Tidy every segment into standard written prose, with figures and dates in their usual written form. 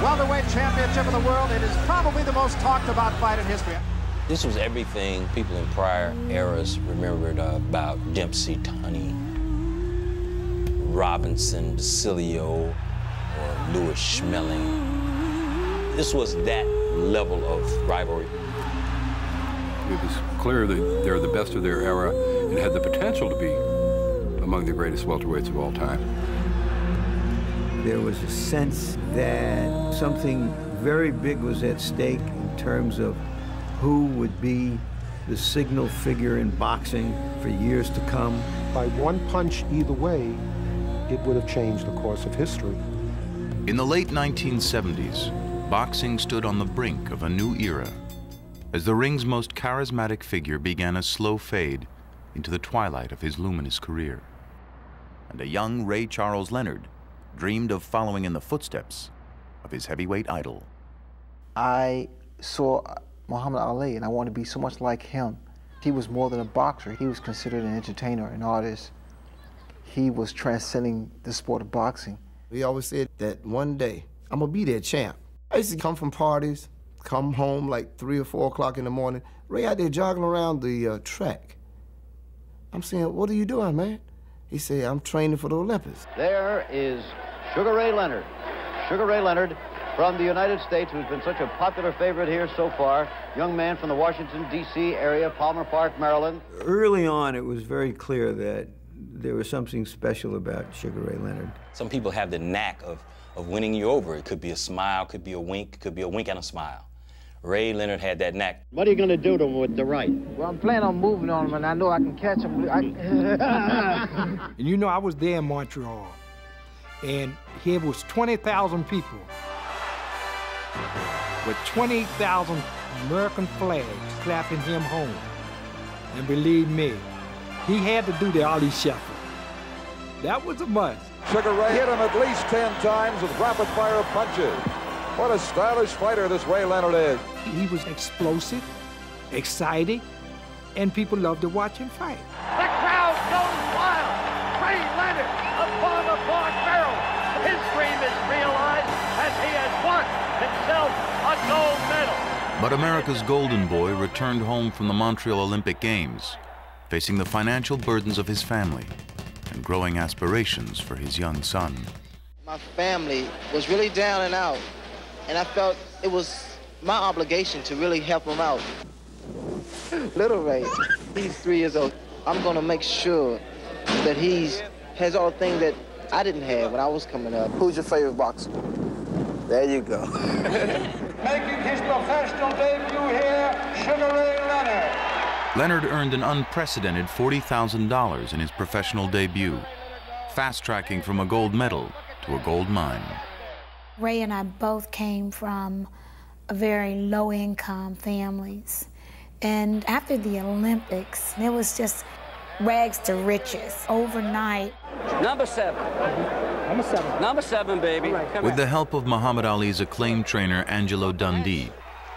Welterweight Championship of the world. It is probably the most talked about fight in history. This was everything people in prior eras remembered about Dempsey, Tunney, Robinson, DeCilio, or Louis Schmeling. This was that level of rivalry. It was clear that they're the best of their era and had the potential to be among the greatest welterweights of all time. There was a sense that something very big was at stake in terms of who would be the signal figure in boxing for years to come. By one punch either way, it would have changed the course of history. In the late 1970s, boxing stood on the brink of a new era as the ring's most charismatic figure began a slow fade into the twilight of his luminous career. And a young Ray Charles Leonard dreamed of following in the footsteps of his heavyweight idol. I saw Muhammad Ali, and I wanted to be so much like him. He was more than a boxer. He was considered an entertainer, an artist. He was transcending the sport of boxing. We always said that one day, I'm gonna be that champ. I used to come from parties, come home like 3 or 4 o'clock in the morning. Ray out there jogging around the track. I'm saying, what are you doing, man? He said, I'm training for the Olympics. There is Sugar Ray Leonard. Sugar Ray Leonard from the United States, who's been such a popular favorite here so far. Young man from the Washington, D.C. area, Palmer Park, Maryland. Early on, it was very clear that there was something special about Sugar Ray Leonard. Some people have the knack of winning you over. It could be a smile, could be a wink and a smile. Ray Leonard had that knack. What are you going to do to him with the right? Well, I'm planning on moving on him, and I know I can catch him. And you know, I was there in Montreal, and here was 20,000 people with 20,000 American flags clapping him home. And believe me, he had to do the Ali Shuffle. That was a must. Sugar Ray hit him at least 10 times with rapid-fire punches. What a stylish fighter this Ray Leonard is. He was explosive, exciting, and people loved to watch him fight. The crowd goes wild. Ray Leonard of Palmer Park, Maryland. His dream is realized as he has won himself a gold medal. But America's golden boy returned home from the Montreal Olympic Games, facing the financial burdens of his family and growing aspirations for his young son. My family was really down and out, and I felt it was my obligation to really help him out. Little Ray, he's 3 years old. I'm gonna make sure that he has all the things that I didn't have when I was coming up. Who's your favorite boxer? There you go. Making his professional debut here, Sugar Ray Leonard. Leonard earned an unprecedented $40,000 in his professional debut, fast-tracking from a gold medal to a gold mine. Ray and I both came from very low-income families. And after the Olympics, it was just rags to riches overnight. Number 7. Number 7. Number 7, baby. With the help of Muhammad Ali's acclaimed trainer, Angelo Dundee,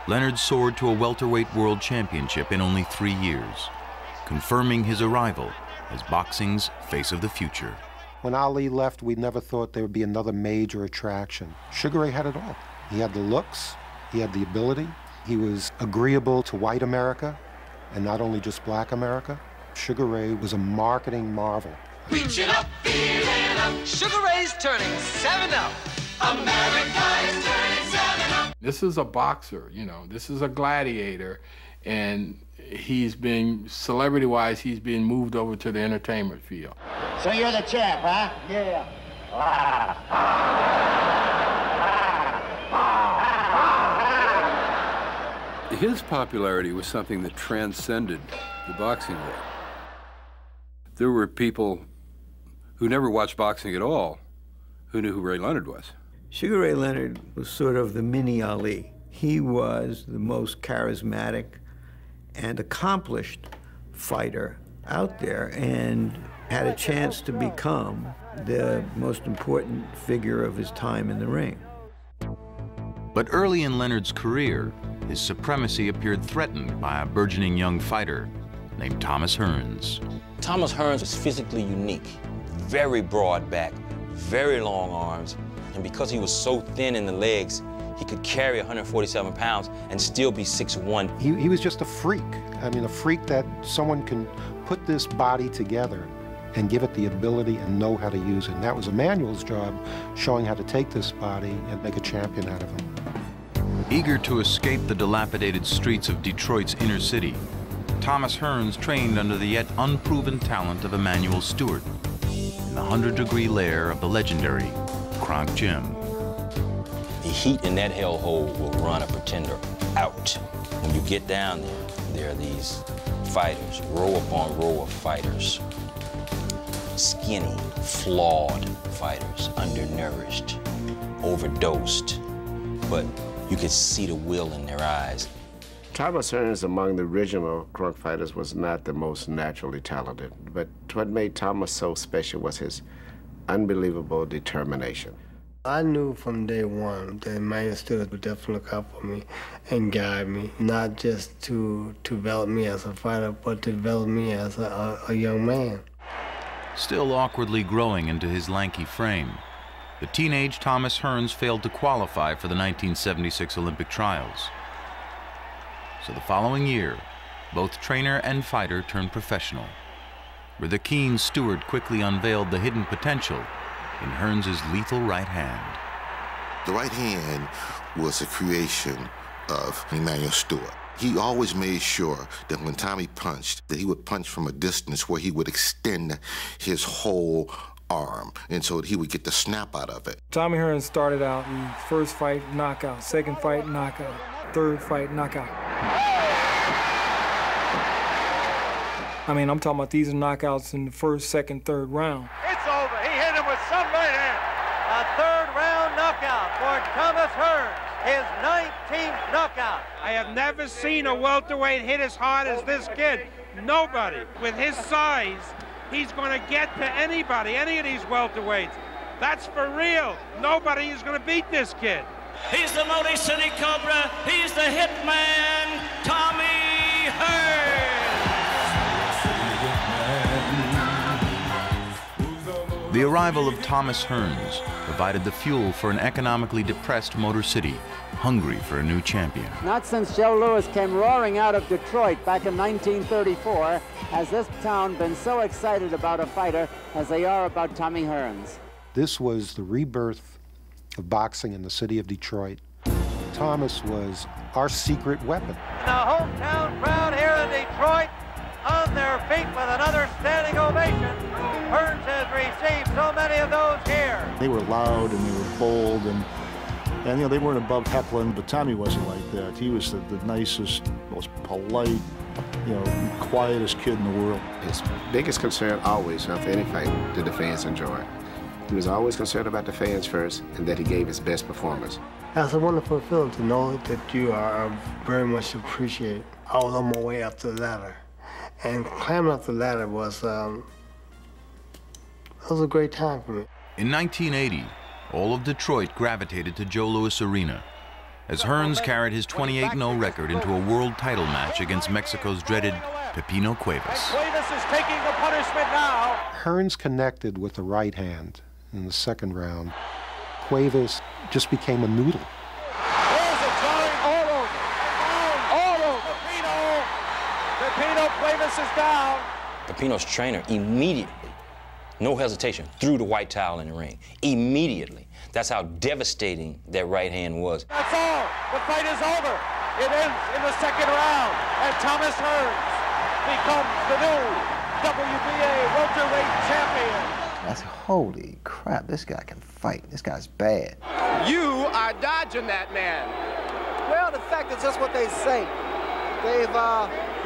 Leonard soared to a welterweight world championship in only 3 years, confirming his arrival as boxing's face of the future. When Ali left, we never thought there would be another major attraction. Sugar Ray had it all. He had the looks, he had the ability, he was agreeable to white America, and not only just black America. Sugar Ray was a marketing marvel. Reaching up, feeling up. Sugar Ray's turning 7 up. America is turning 7 up. This is a boxer, you know, this is a gladiator, and he's been, celebrity-wise, he's been moved over to the entertainment field. So you're the champ, huh? Yeah. His popularity was something that transcended the boxing world. There were people who never watched boxing at all who knew who Ray Leonard was. Sugar Ray Leonard was sort of the mini Ali. He was the most charismatic and accomplished fighter out there and had a chance to become the most important figure of his time in the ring. But early in Leonard's career, his supremacy appeared threatened by a burgeoning young fighter named Thomas Hearns. Thomas Hearns was physically unique, very broad back, very long arms, and because he was so thin in the legs, he could carry 147 pounds and still be 6'1". He was just a freak. I mean, a freak that someone can put this body together and give it the ability and know how to use it. And that was Emmanuel's job, showing how to take this body and make a champion out of him. Eager to escape the dilapidated streets of Detroit's inner city, Thomas Hearns trained under the yet unproven talent of Emmanuel Stewart in the 100-degree lair of the legendary Kronk Gym. The heat in that hellhole will run a pretender out. When you get down there are these fighters, row upon row of fighters. Skinny, flawed fighters, undernourished, overdosed, but you could see the will in their eyes. Thomas Hearns, among the original Kronk fighters, was not the most naturally talented, but what made Thomas so special was his unbelievable determination. I knew from day one that Emmanuel Stewart would definitely look out for me and guide me, not just to develop me as a fighter, but to develop me as a young man. Still awkwardly growing into his lanky frame, the teenage Thomas Hearns failed to qualify for the 1976 Olympic trials. So the following year, both trainer and fighter turned professional, where the keen Stewart quickly unveiled the hidden potential in Hearns' lethal right hand. The right hand was a creation of Emmanuel Stewart. He always made sure that when Tommy punched, that he would punch from a distance where he would extend his whole arm, and so he would get the snap out of it. Tommy Hearns started out in first fight, knockout, second fight, knockout, third fight, knockout. I mean, I'm talking about these are knockouts in the first, second, third round. It's over. He hit him with some right hand. A third-round knockout for Thomas Hearns, his 19th knockout. I have never seen a welterweight hit as hard as this kid. Nobody. With his size, he's going to get to anybody, any of these welterweights. That's for real. Nobody is going to beat this kid. He's the Motor City Cobra. He's the hitman, Tommy Hearns. The arrival of Thomas Hearns provided the fuel for an economically depressed Motor City, hungry for a new champion. Not since Joe Louis came roaring out of Detroit back in 1934 has this town been so excited about a fighter as they are about Tommy Hearns. This was the rebirth of boxing in the city of Detroit. Thomas was our secret weapon. The hometown crowd here in Detroit on their feet with another standing ovation. Hearns has received so many of those here. They were loud and they were bold and you know, they weren't above heckling, but Tommy wasn't like that. He was the nicest, most polite, you know, quietest kid in the world. His biggest concern always, after any fight, did the fans enjoy? He was always concerned about the fans first and that he gave his best performance. That's a wonderful feeling to know that you are very much appreciated. I was on my way up the ladder, and climbing up the ladder was a great time for me. In 1980, all of Detroit gravitated to Joe Louis Arena as Hearns carried his 28-0 record into a world title match against Mexico's dreaded Pepino Cuevas. Cuevas is taking the punishment now. Hearns connected with the right hand in the second round. Cuevas just became a noodle. There's it, Johnny. All over. All over. Pepino Cuevas is down. Pepino's trainer immediately, no hesitation, threw the white towel in the ring. Immediately. That's how devastating that right hand was. That's all. The fight is over. It ends in the second round, and Thomas Hearns becomes the new WBA welterweight champion. That's holy crap, this guy can fight. This guy's bad. You are dodging that man. Well, the fact is just what they say. They've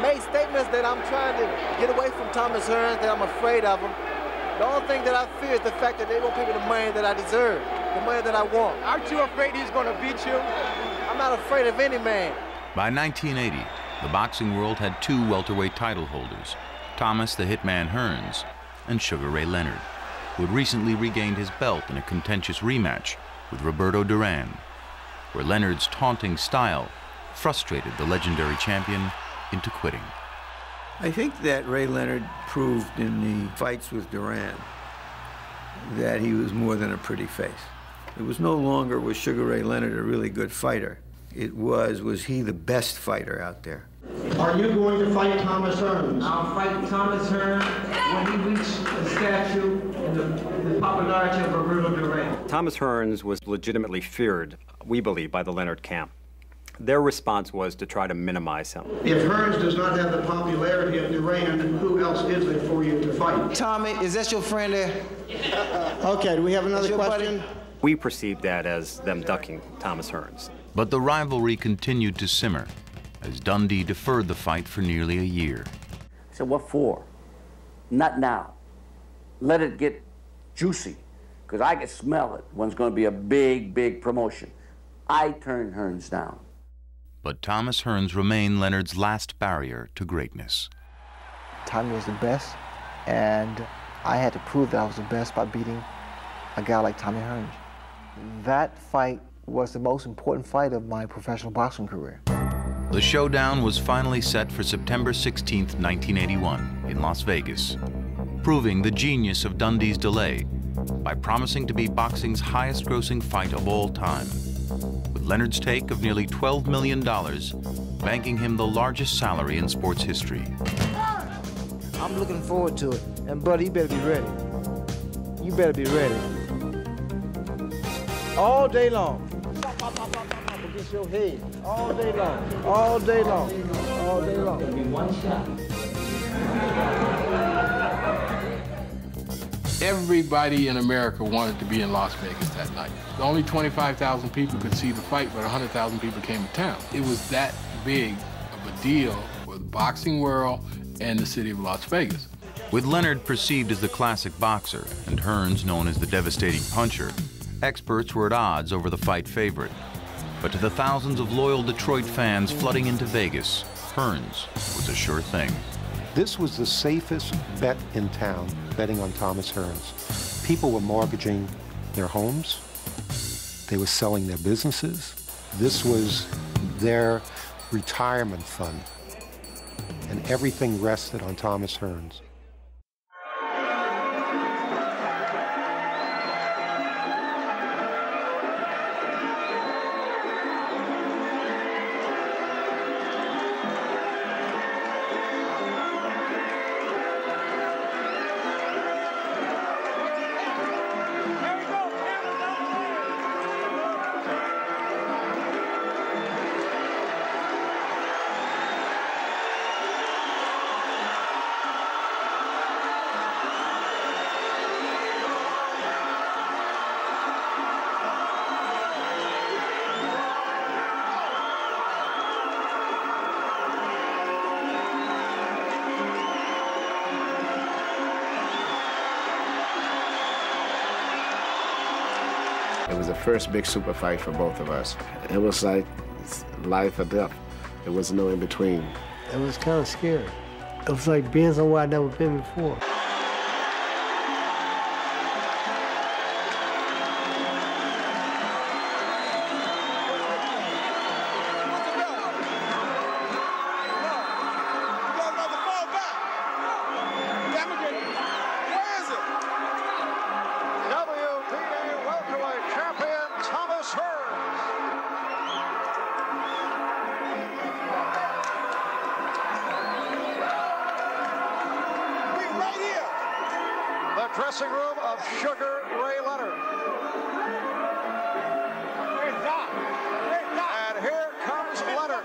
made statements that I'm trying to get away from Thomas Hearns, that I'm afraid of him. The only thing that I fear is the fact that they won't pay me the money that I deserve, the money that I want. Aren't you afraid he's going to beat you? I'm not afraid of any man. By 1980, the boxing world had two welterweight title holders, Thomas the Hitman Hearns and Sugar Ray Leonard, who had recently regained his belt in a contentious rematch with Roberto Duran, where Leonard's taunting style frustrated the legendary champion into quitting. I think that Ray Leonard proved in the fights with Duran that he was more than a pretty face. It was no longer, was Sugar Ray Leonard a really good fighter? It was he the best fighter out there? Are you going to fight Thomas Hearns? I'll fight Thomas Hearns when he reaches the statue and the popularity of Roberto Duran. Thomas Hearns was legitimately feared, we believe, by the Leonard camp. Their response was to try to minimize him. If Hearns does not have the popularity of Duran, who else is there for you to fight? Tommy, is that your friend there? Okay, do we have another question? We perceived that as them ducking Thomas Hearns. But the rivalry continued to simmer as Dundee deferred the fight for nearly a year. I said, what for? Not now. Let it get juicy, because I can smell it when it's going to be a big, big promotion. I turned Hearns down. But Thomas Hearns remained Leonard's last barrier to greatness. Tommy was the best, and I had to prove that I was the best by beating a guy like Tommy Hearns. That fight was the most important fight of my professional boxing career. The showdown was finally set for September 16, 1981, in Las Vegas, proving the genius of Dundee's delay by promising to be boxing's highest-grossing fight of all time, with Leonard's take of nearly $12 million, banking him the largest salary in sports history. I'm looking forward to it, and buddy, you better be ready. You better be ready. All day long. Against your head. All day long. All day long. All day long. It'll be one shot. Everybody in America wanted to be in Las Vegas that night. Only 25,000 people could see the fight, but 100,000 people came to town. It was that big of a deal for the boxing world and the city of Las Vegas. With Leonard perceived as the classic boxer and Hearns known as the devastating puncher, experts were at odds over the fight favorite. But to the thousands of loyal Detroit fans flooding into Vegas, Hearns was a sure thing. This was the safest bet in town, betting on Thomas Hearns. People were mortgaging their homes. They were selling their businesses. This was their retirement fund. And everything rested on Thomas Hearns. It was the first big super fight for both of us. It was like life or death. There was no in between. It was kind of scary. It was like being somewhere I'd never been before. WBA welterweight champion Thomas Hearns. We right here. The dressing room of Sugar Ray Leonard. And here comes Leonard.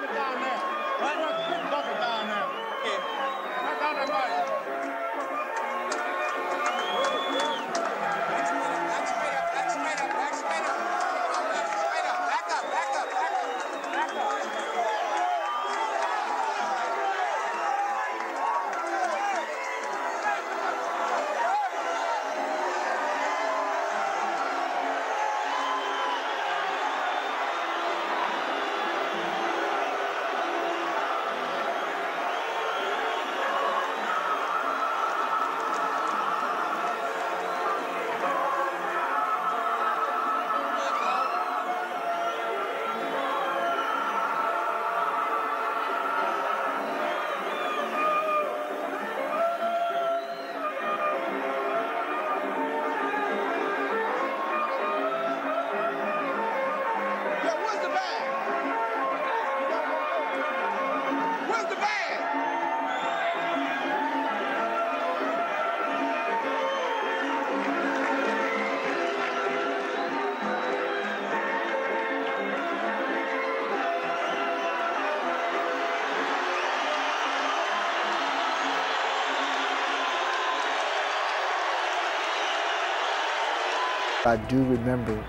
I do remember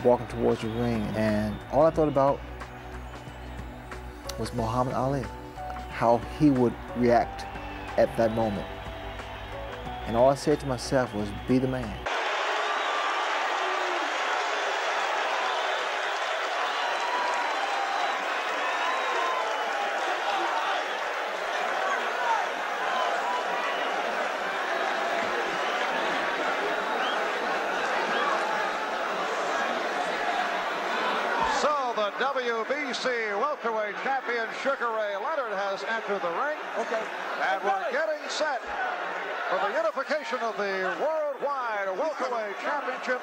walking towards the ring, and all I thought about was Muhammad Ali, how he would react at that moment. And all I said to myself was, be the man. WBC welterweight champion Sugar Ray Leonard has entered the ring. Okay. And we're getting set for the unification of the worldwide welterweight championship.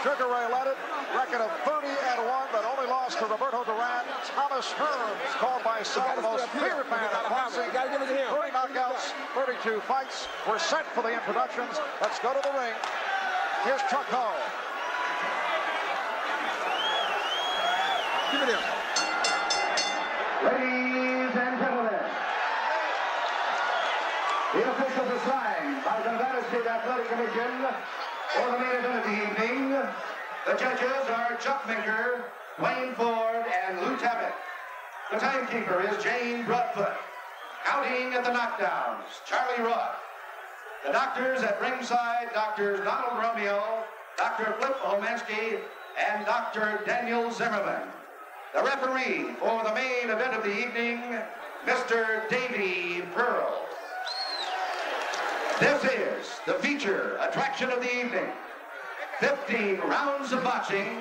Sugar Ray Leonard, record of 30-1, but only lost to Roberto Duran. Thomas Hearns, called by some the most feared man in boxing. 30 knockouts, 32 fights. We're set for the introductions. Let's go to the ring. Here's Chuck Hall. Give it in. Ladies and gentlemen, the officials assigned by the Nevada State Athletic Commission for the main event of the evening. The judges are Chuck Minker, Wayne Ford, and Lou Tabbitt. The timekeeper is Jane Broadfoot. Counting at the knockdowns, Charlie Roth. The doctors at ringside, Drs. Donald Romeo, Dr. Flip Homensky, and Dr. Daniel Zimmerman. The referee for the main event of the evening, Mr. Davy Pearl. This is the feature attraction of the evening. 15 rounds of boxing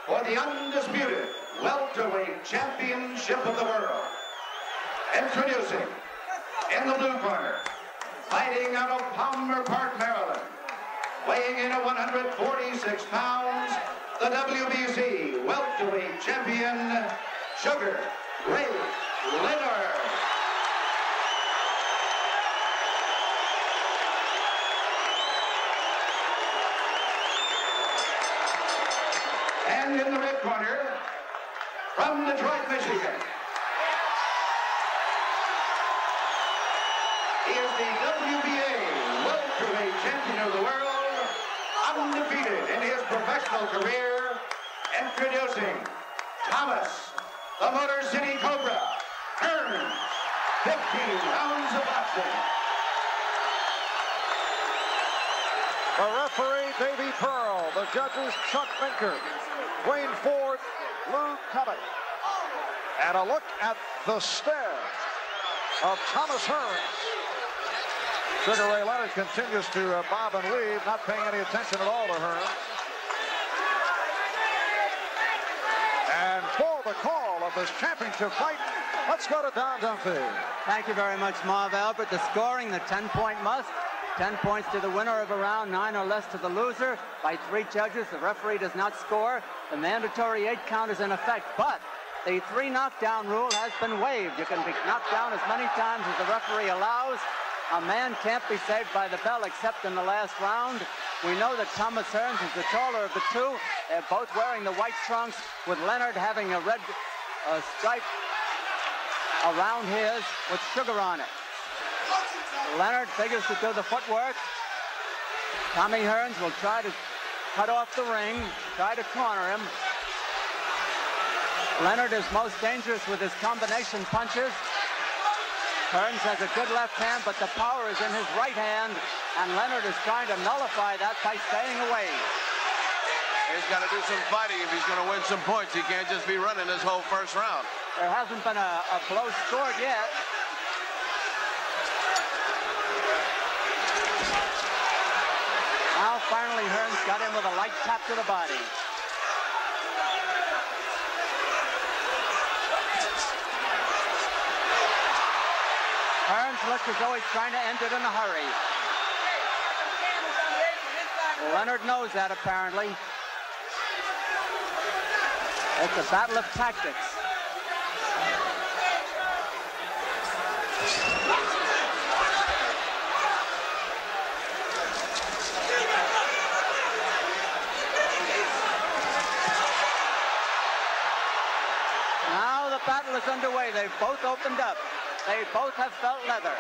for the undisputed welterweight championship of the world. Introducing, in the blue corner, fighting out of Palmer Park, Maryland, weighing in at 146 pounds, the WBC welterweight champion, Sugar Ray Leonard. And in the red corner, from Detroit, Michigan, he is the WBA welterweight champion of the world, undefeated in his professional career. Introducing Thomas, the Motor City Cobra, Hearns, 15 rounds of boxing. The referee, Davy Pearl. The judges, Chuck Minker, Wayne Ford, Lou Tabbitt. And a look at the stare of Thomas Hearns. Sugar Ray Leonard continues to bob and weave, not paying any attention at all to Hearns. And for the call of this championship fight, let's go to Don Dunphy. Thank you very much, Marv Albert. The scoring, the 10-point must. 10 points to the winner of a round, 9 or less to the loser. By 3 judges, the referee does not score. The mandatory 8 count is in effect, but the 3 knockdown rule has been waived. You can be knocked down as many times as the referee allows. A man can't be saved by the bell except in the last round. We know that Thomas Hearns is the taller of the two. They're both wearing the white trunks, with Leonard having a red stripe around his with sugar on it. Leonard figures to do the footwork. Tommy Hearns will try to cut off the ring, try to corner him. Leonard is most dangerous with his combination punches. Hearns has a good left hand, but the power is in his right hand, and Leonard is trying to nullify that by staying away. He's got to do some fighting if he's going to win some points. He can't just be running this whole first round. There hasn't been a blow scored yet. Now finally Hearns got him with a light tap to the body. Hearns looks as though he's trying to end it in a hurry. Leonard knows that, apparently. It's a battle of tactics. Now the battle is underway. They've both opened up. They both have felt leather.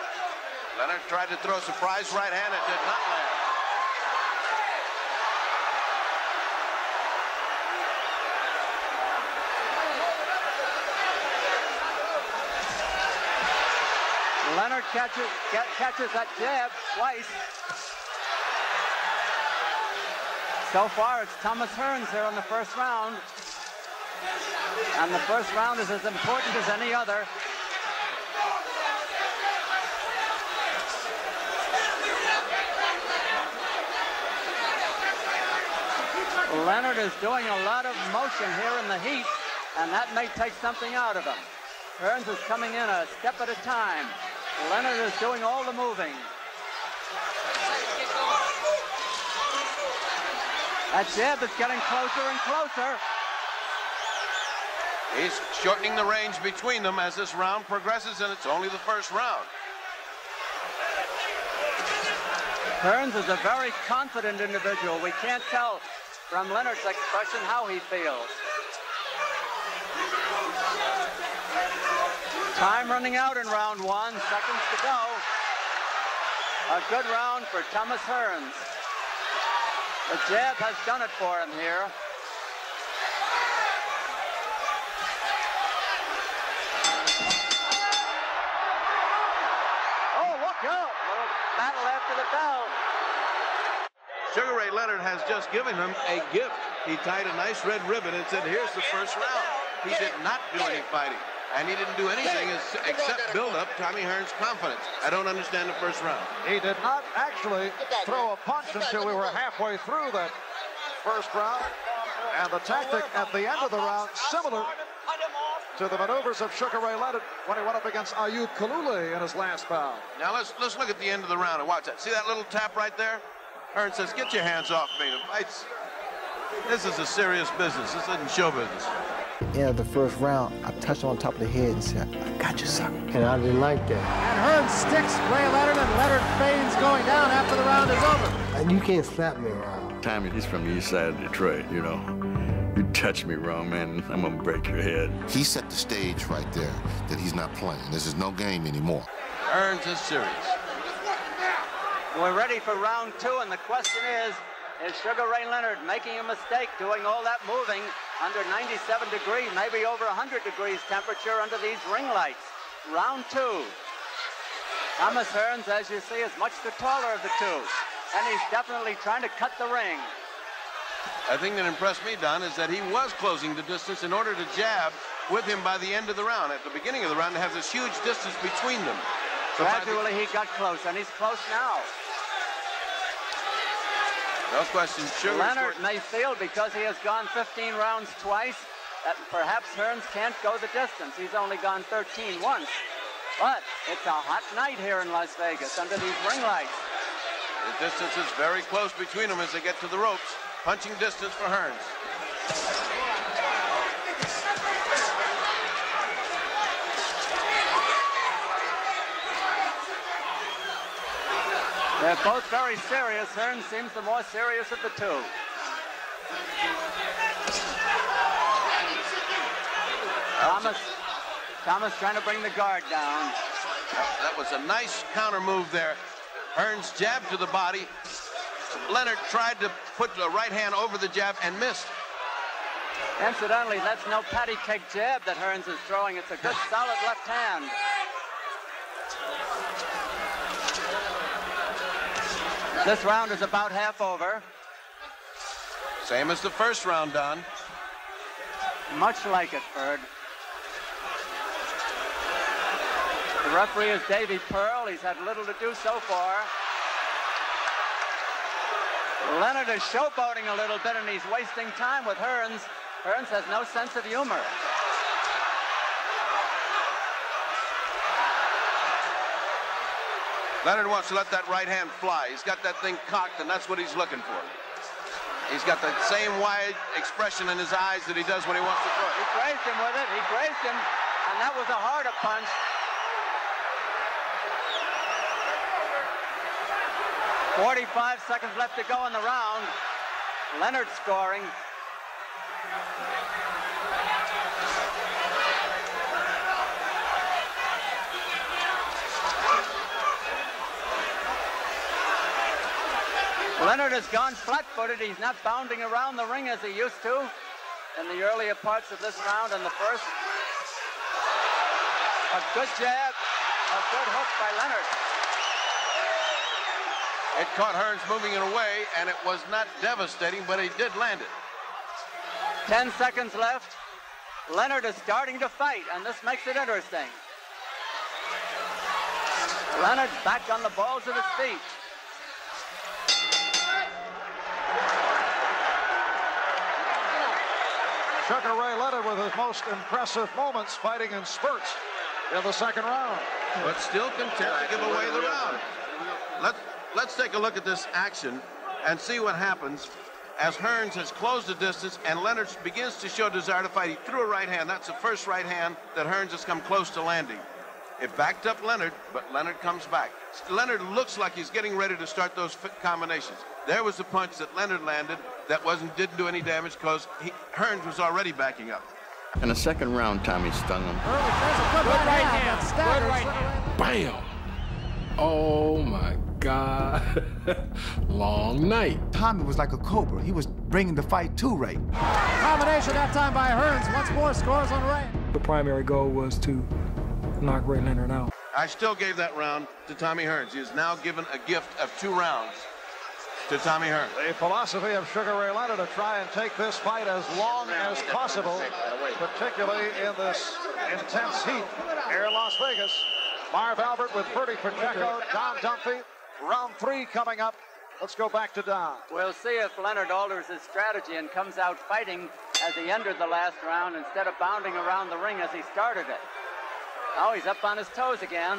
Leonard tried to throw a surprise right hand. It did not land. catches that jab twice. So far, it's Thomas Hearns here in the first round. And the first round is as important as any other. Leonard is doing a lot of motion here in the heat, and that may take something out of him. Hearns is coming in a step at a time. Leonard is doing all the moving. That jab is getting closer and closer. He's shortening the range between them as this round progresses, and it's only the first round. Hearns is a very confident individual. We can't tell from Leonard's expression how he feels. Time running out in round 1, seconds to go. A good round for Thomas Hearns. The jab has done it for him here. Oh, look out! Little battle after the bell. Sugar Ray Leonard has just given him a gift. He tied a nice red ribbon and said, here's the first round. He did not do any fighting. And he didn't do anything except build up Tommy Hearns' confidence. I don't understand the first round. He did not actually throw a punch until we were halfway through that first round. And the tactic at the end of the round, similar to the maneuvers of Sugar Ray Leonard when he went up against Ayub Kalule in his last bout. Now let's look at the end of the round and watch that. See that little tap right there? Hearns says, get your hands off me. This is a serious business. This isn't show business. In the first round, I touched him on top of the head and said, I got you, sucker. And I didn't like that. And Hearns sticks Ray Leonard, and Leonard feigns going down after the round is over. And you can't slap me around. Tommy, he's from the east side of Detroit, you know. You touch me wrong, man, I'm gonna break your head. He set the stage right there that he's not playing. This is no game anymore. Hearns is serious. We're ready for round 2, and the question is Sugar Ray Leonard making a mistake doing all that moving under 97 degrees, maybe over 100 degrees temperature under these ring lights? Round 2. Thomas Hearns, as you see, is much the taller of the two, and he's definitely trying to cut the ring. The thing that impressed me, Don, is that he was closing the distance in order to jab with him by the end of the round. At the beginning of the round, they have this huge distance between them. So gradually, he got close, and he's close now. No question. Leonard may feel, because he has gone 15 rounds twice, that perhaps Hearns can't go the distance. He's only gone 13 once. But it's a hot night here in Las Vegas under these ring lights. The distance is very close between them as they get to the ropes. Punching distance for Hearns. They're both very serious. Hearns seems the more serious of the two. Thomas trying to bring the guard down. That was a nice counter move there. Hearns jabbed to the body. Leonard tried to put the right hand over the jab and missed. Incidentally, that's no patty cake jab that Hearns is throwing. It's a good solid left hand. This round is about half over. Same as the first round, Don. Much like it, Bird. The referee is Davy Pearl. He's had little to do so far. Leonard is showboating a little bit, and he's wasting time with Hearns. Hearns has no sense of humor. Leonard wants to let that right hand fly. He's got that thing cocked, and that's what he's looking for. He's got the same wide expression in his eyes that he does when he wants to throw it. He grazed him with it. He grazed him, and that was a harder punch. .45 seconds left to go in the round. Leonard scoring. Leonard has gone flat-footed. He's not bounding around the ring as he used to in the earlier parts of this round and the first. A good jab. A good hook by Leonard. It caught Hearns moving it away, and it was not devastating, but he did land it. 10 seconds left. Leonard is starting to fight, and this makes it interesting. Leonard back on the balls of his feet. Sugar Ray Leonard with his most impressive moments fighting in spurts in the second round. But still content to give away the round. Let's take a look at this action and see what happens as Hearns has closed the distance and Leonard begins to show desire to fight. He threw a right hand. That's the first right hand that Hearns has come close to landing. It backed up Leonard, but Leonard comes back. Leonard looks like he's getting ready to start those combinations. There was the punch that Leonard landed that didn't do any damage because Hearns was already backing up. In the second round, Tommy stung him. Good right hand. Good right hand. Bam! Oh my God. Long night. Tommy was like a cobra. He was bringing the fight to Ray. Combination that time by Hearns. Once more scores on Ray. The primary goal was to knock Ray Leonard out. I still gave that round to Tommy Hearns. He is now given a gift of 2 rounds to Tommy Hearns. The philosophy of Sugar Ray Leonard to try and take this fight as long as possible, particularly in this intense heat here in Las Vegas. Marv Albert with Bertie Pacheco, Don Dunphy. Round 3 coming up. Let's go back to Don. We'll see if Leonard alters his strategy and comes out fighting as he entered the last round instead of bounding around the ring as he started it. Now he's up on his toes again.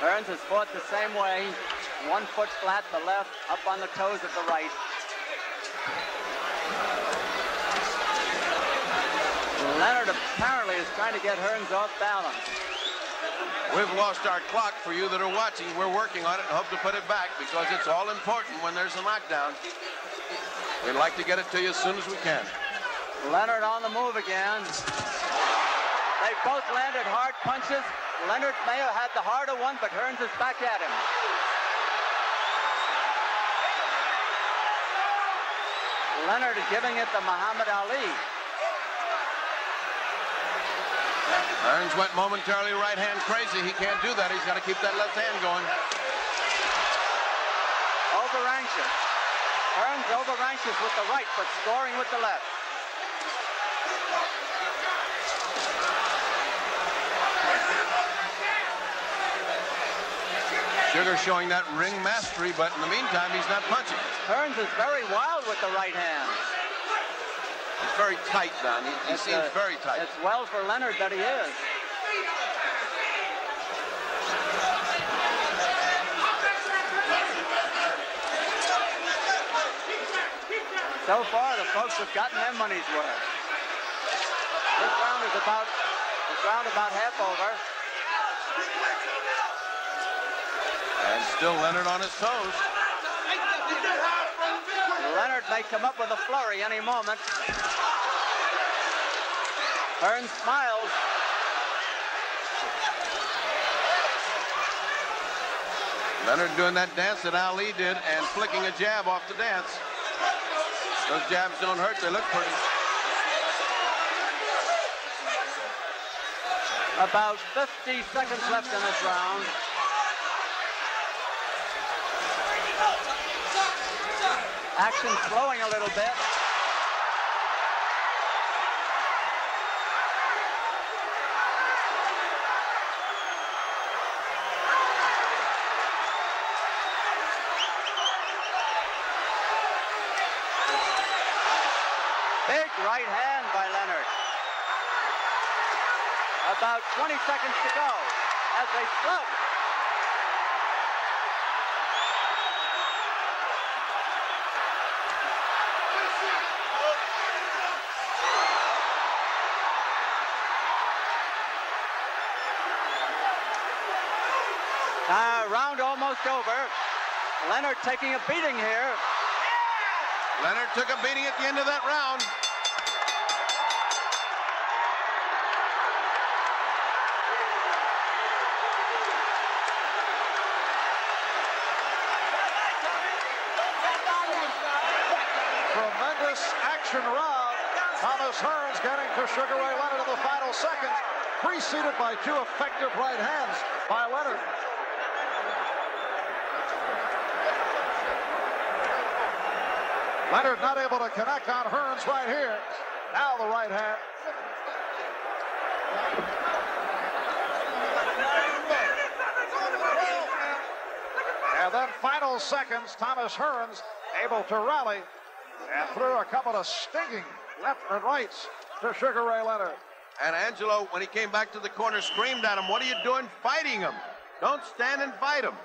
Hearns has fought the same way. 1 foot flat, the left, up on the toes of the right. Leonard apparently is trying to get Hearns off balance. We've lost our clock. For you that are watching, we're working on it and hope to put it back because it's all important when there's a knockdown. We'd like to get it to you as soon as we can. Leonard on the move again. They both landed hard punches. Leonard may have had the harder one, but Hearns is back at him. Leonard is giving it to Muhammad Ali. Hearns went momentarily right hand crazy. He can't do that. He's got to keep that left hand going. Over anxious. Hearns over anxious with the right, but scoring with the left. Sugar showing that ring mastery, but in the meantime, he's not punching. Hearns is very wild with the right hand. He's very tight, Don. He seems very tight. It's well for Leonard that he is. So far, the folks have gotten their money's worth. This round is about half over. And still Leonard on his toes. Leonard may come up with a flurry any moment. Hearns smiles. Leonard doing that dance that Ali did and flicking a jab off the dance. Those jabs don't hurt, they look pretty. About 50 seconds left in this round. Action slowing a little bit. Big right hand by Leonard. About 20 seconds to go as they slow. Round almost over. Leonard taking a beating here. Leonard took a beating at the end of that round. Tremendous action round. Thomas Hearns getting to Sugar Ray Leonard in the final seconds. preceded by two effective right hands by Leonard. Leonard not able to connect on Hearns right here. Now the right hand. And then final seconds, Thomas Hearns able to rally and threw a couple of stinging left and rights to Sugar Ray Leonard. And Angelo, when he came back to the corner, screamed at him, "What are you doing fighting him? Don't stand and fight him."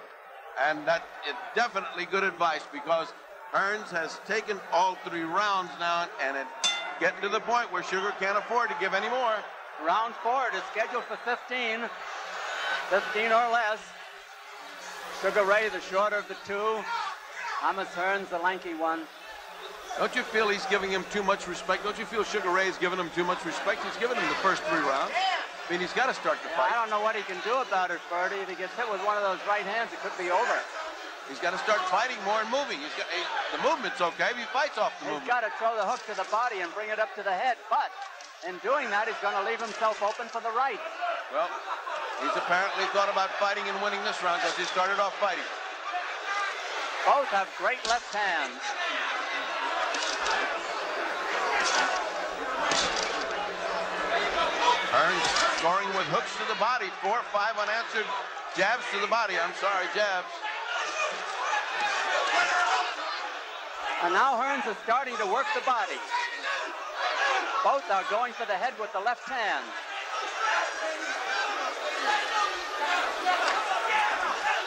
And that is definitely good advice, because Hearns has taken all 3 rounds now, and it's getting to the point where Sugar can't afford to give any more. Round 4 is scheduled for 15 or less. Sugar Ray, the shorter of the two. Thomas Hearns, the lanky one. Don't you feel he's giving him too much respect? Don't you feel Sugar Ray's giving him too much respect? He's given him the first 3 rounds. I mean, he's got to start the fight. I don't know what he can do about it, Ferdy. If he gets hit with one of those right hands, it could be over. He's got to start fighting more and moving. The movement's okay if he fights off the movement. He's got to throw the hook to the body and bring it up to the head. But in doing that, he's going to leave himself open for the right. Well, he's apparently thought about fighting and winning this round because he started off fighting. Both have great left hands. Hearns scoring with hooks to the body. 4 or 5 unanswered jabs to the body. I'm sorry, jabs. And now Hearns is starting to work the body. Both are going for the head with the left hand.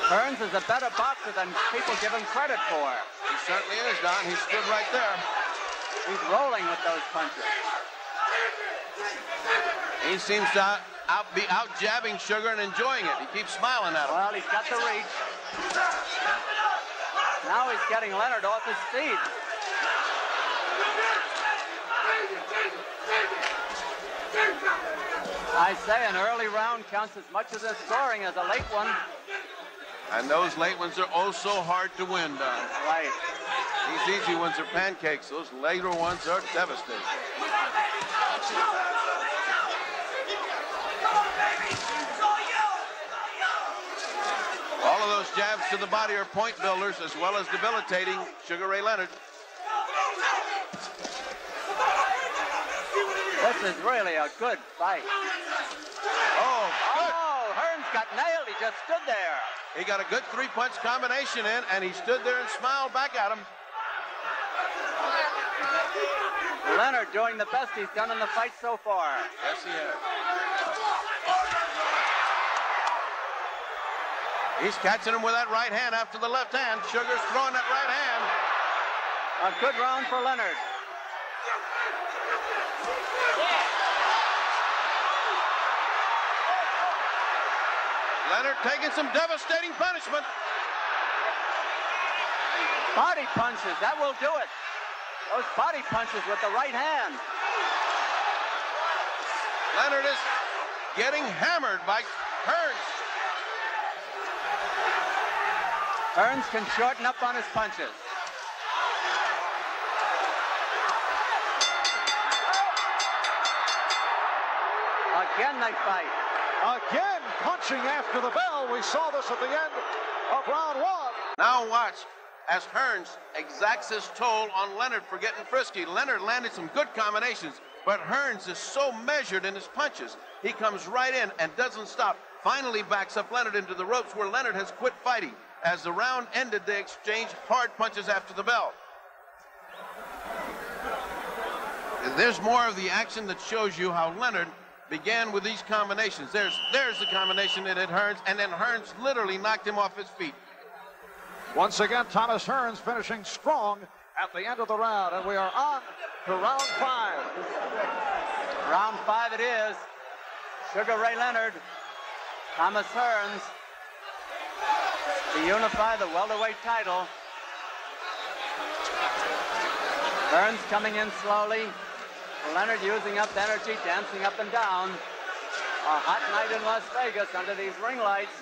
Hearns is a better boxer than people give him credit for. He certainly is, Don. He stood right there. He's rolling with those punches. He seems to be out jabbing Sugar and enjoying it. He keeps smiling at him. Well, he's got the reach. Now he's getting Leonard off his feet. I say an early round counts as much as a scoring as a late one. And those late ones are oh so hard to win, Don. Right. These easy ones are pancakes. Those later ones are devastating. All of those jabs to the body are point builders as well as debilitating Sugar Ray Leonard. This is really a good fight. Oh, good. Oh, Hearns got nailed. He just stood there. He got a good 3-punch combination in, and he stood there and smiled back at him. Leonard doing the best he's done in the fight so far. Yes, he has. He's catching him with that right hand after the left hand. Sugar's throwing that right hand. A good round for Leonard. Leonard taking some devastating punishment. Body punches, that will do it. Those body punches with the right hand. Leonard is getting hammered by Hearns. Hearns can shorten up on his punches. Again they fight. Again, punching after the bell. We saw this at the end of round 1. Now watch as Hearns exacts his toll on Leonard for getting frisky. Leonard landed some good combinations, but Hearns is so measured in his punches. He comes right in and doesn't stop. Finally backs up Leonard into the ropes where Leonard has quit fighting. As the round ended, they exchanged hard punches after the bell. There's more of the action that shows you how Leonard began with these combinations. There's the combination that hit Hearns, and then Hearns literally knocked him off his feet. Once again, Thomas Hearns finishing strong at the end of the round, and we are on to round 5. Round 5 it is. Sugar Ray Leonard, Thomas Hearns to unify the welterweight title. Hearns coming in slowly. Leonard using up energy, dancing up and down. A hot night in Las Vegas under these ring lights.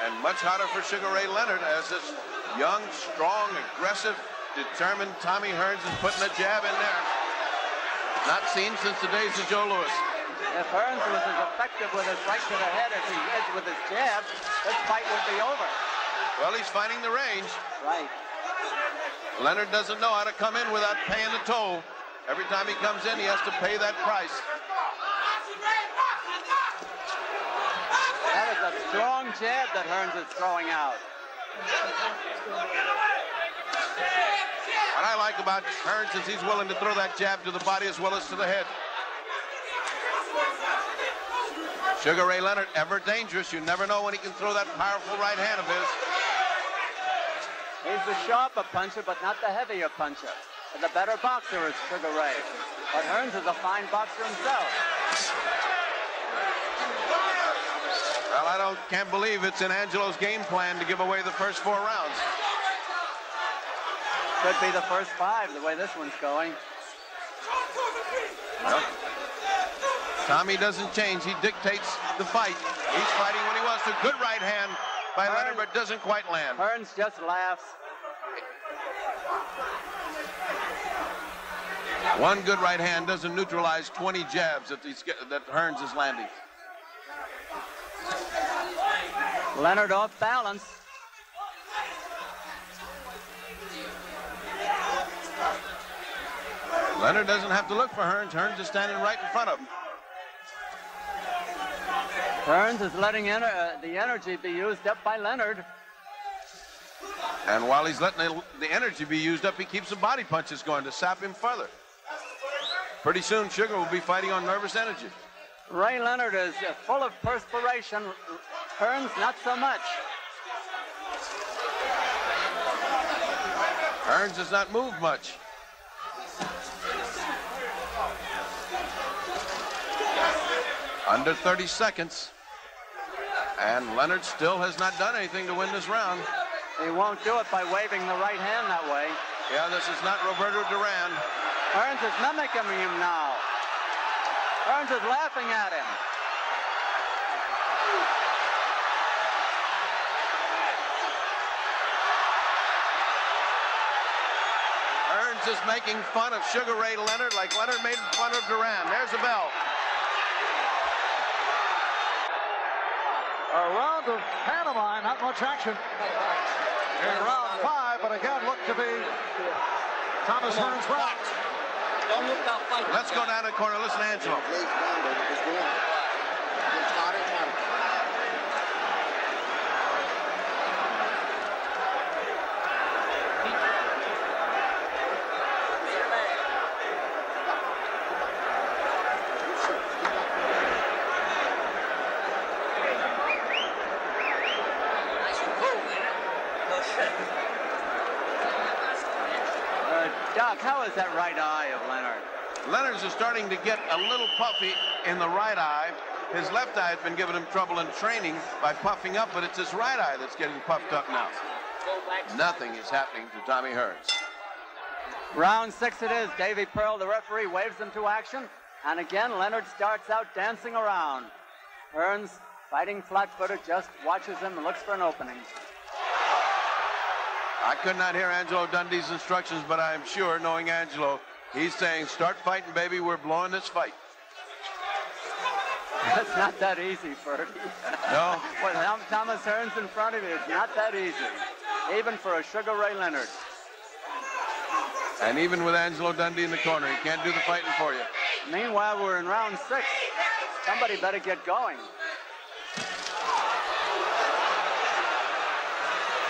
And much hotter for Sugar Ray Leonard as this young, strong, aggressive, determined Tommy Hearns is putting a jab in there. Not seen since the days of Joe Louis. If Hearns was as effective with his right to the head as he is with his jab, this fight would be over. Well, he's finding the range. Right. Leonard doesn't know how to come in without paying the toll. Every time he comes in, he has to pay that price. That is a strong jab that Hearns is throwing out. What I like about Hearns is he's willing to throw that jab to the body as well as to the head. Sugar Ray Leonard, ever dangerous. You never know when he can throw that powerful right hand of his. He's the sharper puncher, but not the heavier puncher. The better boxer is Sugar Ray. But Hearns is a fine boxer himself. Well, I can't believe it's in Angelo's game plan to give away the first 4 rounds. Could be the first 5, the way this one's going. Well, Tommy doesn't change. He dictates the fight. He's fighting when he wants to. Good right hand by Leonard, but doesn't quite land. Hearns just laughs. One good right hand doesn't neutralize 20 jabs that Hearns is landing. Leonard off balance. Leonard doesn't have to look for Hearns. Hearns is standing right in front of him. Hearns is letting the energy be used up by Leonard. And while he's letting the energy be used up, he keeps the body punches going to sap him further. Pretty soon, Sugar will be fighting on nervous energy. Ray Leonard is full of perspiration. Hearns, not so much. Hearns does not move much. Under 30 seconds. And Leonard still has not done anything to win this round. He won't do it by waving the right hand that way. Yeah, this is not Roberto Duran. Hearns is mimicking him now. Hearns is laughing at him. Hearns is making fun of Sugar Ray Leonard like Leonard made fun of Duran. There's the bell. A round of pantomime, not much action in round 5, but again looked to be Thomas Hearns' round. Let's go down to the corner. Listen to Angelo. Doc, how is that right eye of Leonard? Leonard's is starting to get a little puffy in the right eye. His left eye has been giving him trouble in training by puffing up, but it's his right eye that's getting puffed up now. Nothing is happening to Tommy Hearns. Round 6 it is. Davy Pearl, the referee, waves them to action. And again, Leonard starts out dancing around. Hearns, fighting flat-footed, just watches him and looks for an opening. I could not hear Angelo Dundee's instructions, but I am sure, knowing Angelo, he's saying, start fighting, baby. We're blowing this fight. That's not that easy, Ferdy. No. With Thomas Hearns in front of you, it's not that easy. Even for a Sugar Ray Leonard. And even with Angelo Dundee in the corner, he can't do the fighting for you. Meanwhile, we're in round 6. Somebody better get going.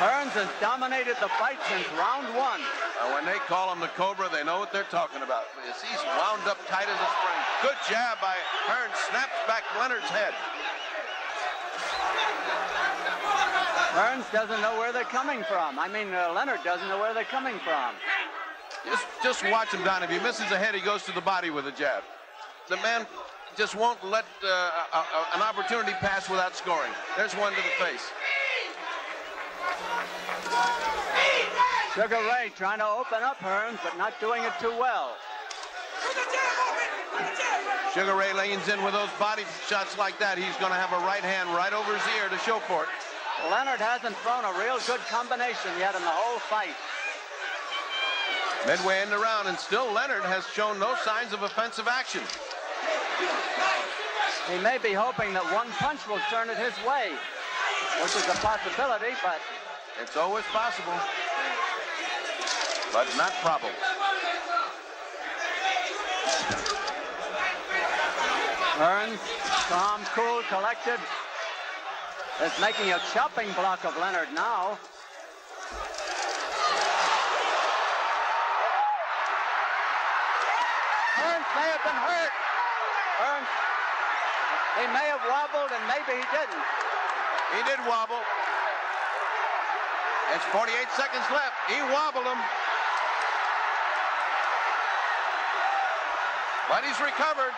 Hearns has dominated the fight since round 1. When they call him the Cobra, they know what they're talking about. He's wound up tight as a spring. Good jab by Hearns. Snaps back Leonard's head. Hearns doesn't know where they're coming from. I mean, Leonard doesn't know where they're coming from. Just watch him, Don. If he misses a head, he goes to the body with a jab. The man just won't let an opportunity pass without scoring. There's one to the face. Sugar Ray trying to open up Hearns, but not doing it too well. Sugar Ray leans in with those body shots like that. He's going to have a right hand right over his ear to show for it. Leonard hasn't thrown a real good combination yet in the whole fight. Midway in the round, and still Leonard has shown no signs of offensive action. He may be hoping that one punch will turn it his way, which is a possibility, but... It's always possible, but not probable. Hearns, calm, cool, collected, is making a chopping block of Leonard now. Hearns may have been hurt. Hearns, he may have wobbled and maybe he didn't. He did wobble. It's 48 seconds left. He wobbled him. But he's recovered.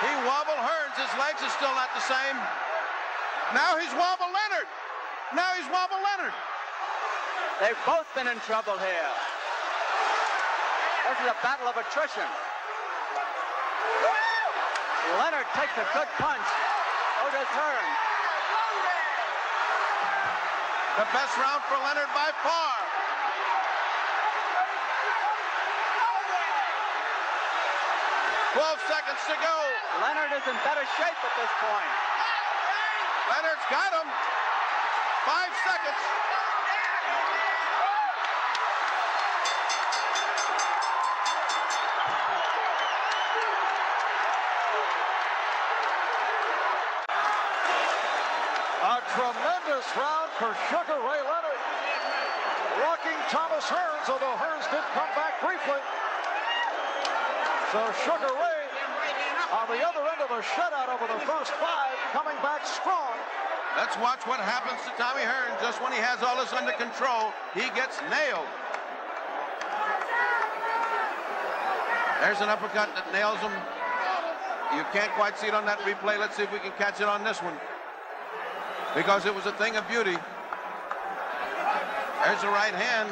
He wobbled Hearns. His legs are still not the same. Now he's wobbled Leonard. Now he's wobbled Leonard. They've both been in trouble here. This is a battle of attrition. Leonard takes a good punch. So does Hearns. The best round for Leonard by far. Seconds to go. Leonard is in better shape at this point. Leonard's got him. 5 seconds. A tremendous round for Sugar Ray Leonard. Rocking Thomas Hearns, although Hearns did come back briefly. So Sugar Ray on the other end of the shutout over the first 5, coming back strong. Let's watch what happens to Tommy Hearns just when he has all this under control. He gets nailed. There's an uppercut that nails him. You can't quite see it on that replay. Let's see if we can catch it on this one, because it was a thing of beauty. There's the right hand.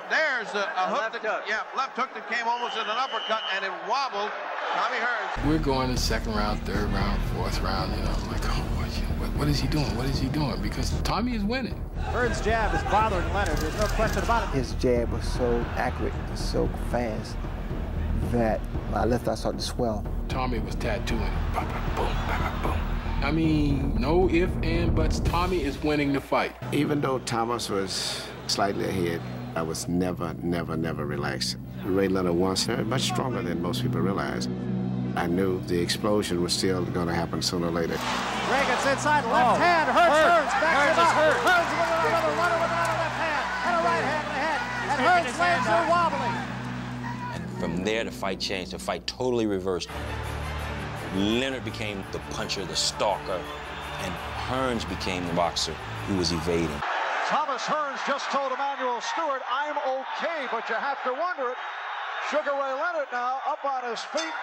There's a hook that, left hook that came almost in an uppercut, and it wobbled Tommy Hearns. We're going to second round, third round, fourth round. You know, I'm like, oh, what is he doing? What is he doing? Because Tommy is winning. Hearns' jab is bothering Leonard. There's no question about it. His jab was so accurate and so fast that my left eye started to swell. Tommy was tattooing. Boom, boom, boom. I mean, no ifs and buts. Tommy is winning the fight. Even though Thomas was slightly ahead, I was never relaxed. Ray Leonard was much stronger than most people realize. I knew the explosion was still going to happen sooner or later. Ray gets inside, left hand, Hearns, backs him up. Hearns with another runner with another left hand, and a right hand in the head, and Hearns lands her wobbling. And from there, the fight changed. The fight totally reversed. Leonard became the puncher, the stalker, and Hearns became the boxer who was evading. Thomas Hearns just told Emmanuel Stewart, I'm okay, but you have to wonder it. Sugar Ray Leonard now up on his feet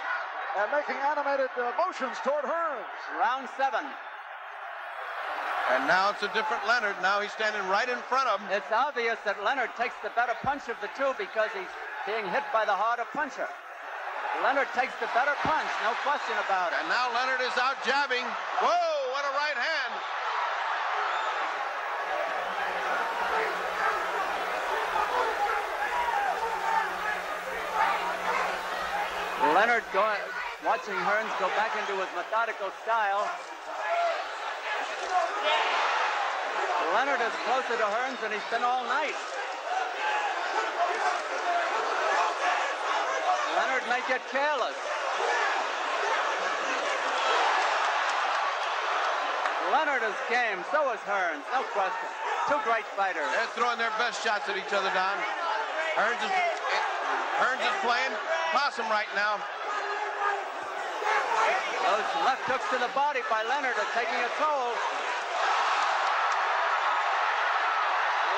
and making animated motions toward Hearns. Round 7. And now it's a different Leonard. Now he's standing right in front of him. It's obvious that Leonard takes the better punch of the two because he's being hit by the harder puncher. Leonard takes the better punch, no question about it. And now Leonard is out jabbing. Whoa, what a right hand. Leonard watching Hearns go back into his methodical style. Leonard is closer to Hearns than he's been all night. Leonard may get careless. Leonard is game, so is Hearns, no question. Two great fighters. They're throwing their best shots at each other, Don. Hearns is playing possum right now. Those left hooks to the body by Leonard are taking a toll.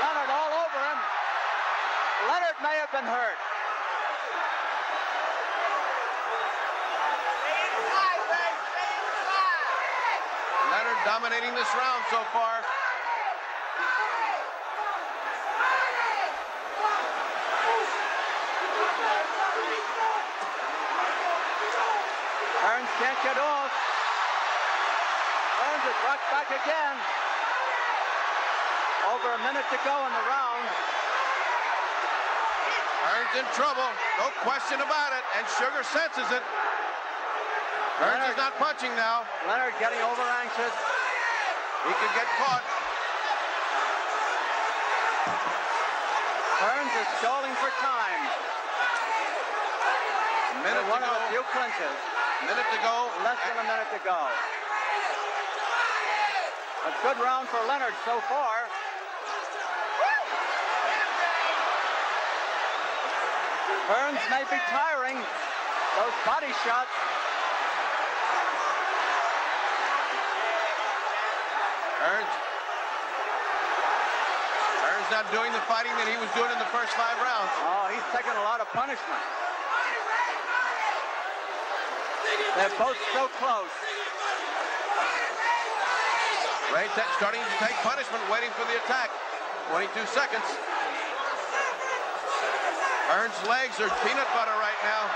Leonard all over him. Leonard may have been hurt. Leonard dominating this round so far. Hearns can't get off. Hearns is rocked back again. Over a minute to go in the round. Hearns in trouble, no question about it, and Sugar senses it. Hearns is not punching now. Leonard getting over anxious. He could get caught. Hearns is stalling for time. Minute one to of go. the few clinches. Minute to go. Less than a minute to go. A good round for Leonard so far. Hearns may be tiring. Those body shots. Hearns not doing the fighting that he was doing in the first 5 rounds. Oh, he's taking a lot of punishment. They're both so close. Ray starting to take punishment, waiting for the attack. 22 seconds. Hearns' legs are peanut butter right now.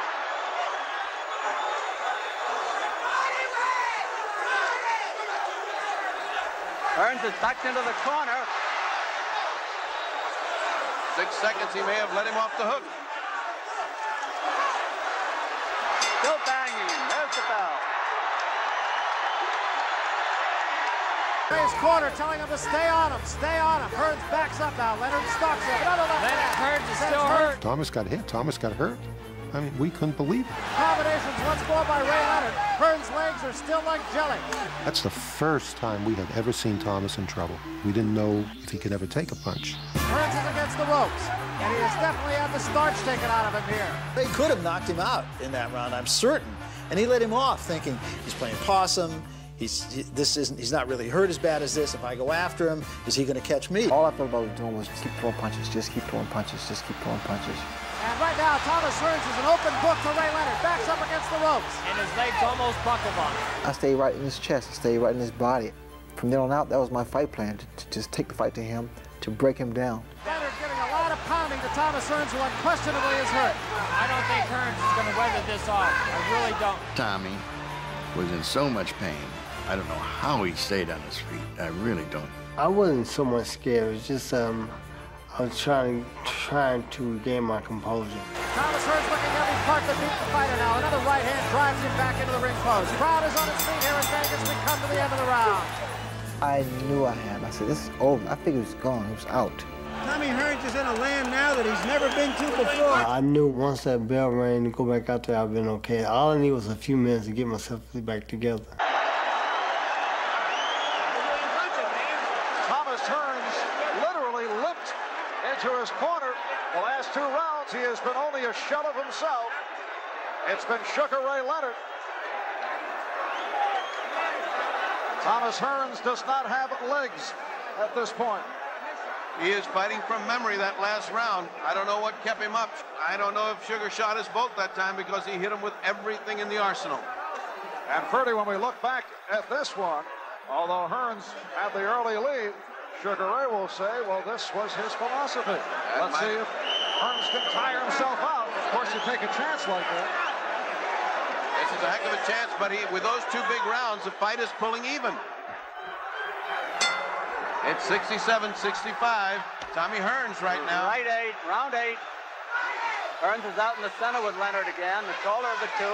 Hearns is backed into the corner. 6 seconds, he may have let him off the hook. Still banging. There's the bell. His corner telling him to stay on him. Stay on him. Hearns backs up now. Leonard stalks him. Another left hand. Hearns is still hurt. Thomas got hit. Thomas got hurt. I mean, we couldn't believe it. Combinations once more by Ray Leonard. Hearns' legs are still like jelly. That's the first time we had ever seen Thomas in trouble. We didn't know if he could ever take a punch. Hearns is against the ropes, and he has definitely had the starch taken out of him here. They could have knocked him out in that round, I'm certain. And he let him off, thinking he's playing possum. He's not really hurt as bad as this. If I go after him, is he going to catch me? All I thought about doing was keep throwing punches, just keep throwing punches, just keep throwing punches. And right now, Thomas Hearns is an open book to Ray Leonard. Backs up against the ropes. And his legs almost buckled on him. I stayed right in his chest. I stayed right in his body. From then on out, that was my fight plan, to just take the fight to him, to break him down. Leonard giving a lot of pounding to Thomas Hearns, who unquestionably is hurt. I don't think Hearns is going to weather this off. I really don't. Tommy was in so much pain. I don't know how he stayed on his feet. I really don't. I wasn't so much scared. It was just I was trying to regain my composure. Thomas Hearns looking every part to beat the fighter now. Another right hand drives him back into the ring post. Crowd is on its feet here in Vegas. We come to the end of the round. I knew I had him. I said, this is over. I figured it was gone. It was out. Tommy Hearns is in a land now that he's never been to before. I knew once that bell rang to go back out there, I'd been okay. All I needed was a few minutes to get myself back together. Thomas Hearns literally limped into his corner. The last 2 rounds, he has been only a shell of himself. It's been Sugar Ray Leonard. Thomas Hearns does not have legs at this point. He is fighting from memory that last round. I don't know what kept him up. I don't know if Sugar shot his boat that time because he hit him with everything in the arsenal. And Freddie, when we look back at this one, although Hearns had the early lead, Sugar Ray will say, well, this was his philosophy. Let's see if Hearns can tire himself out. Of course, you take a chance like that. This is a heck of a chance, but with those 2 big rounds, the fight is pulling even. It's 67-65. Tommy Hearns right now. Right 8, round 8. Hearns is out in the center with Leonard again, the taller of the 2.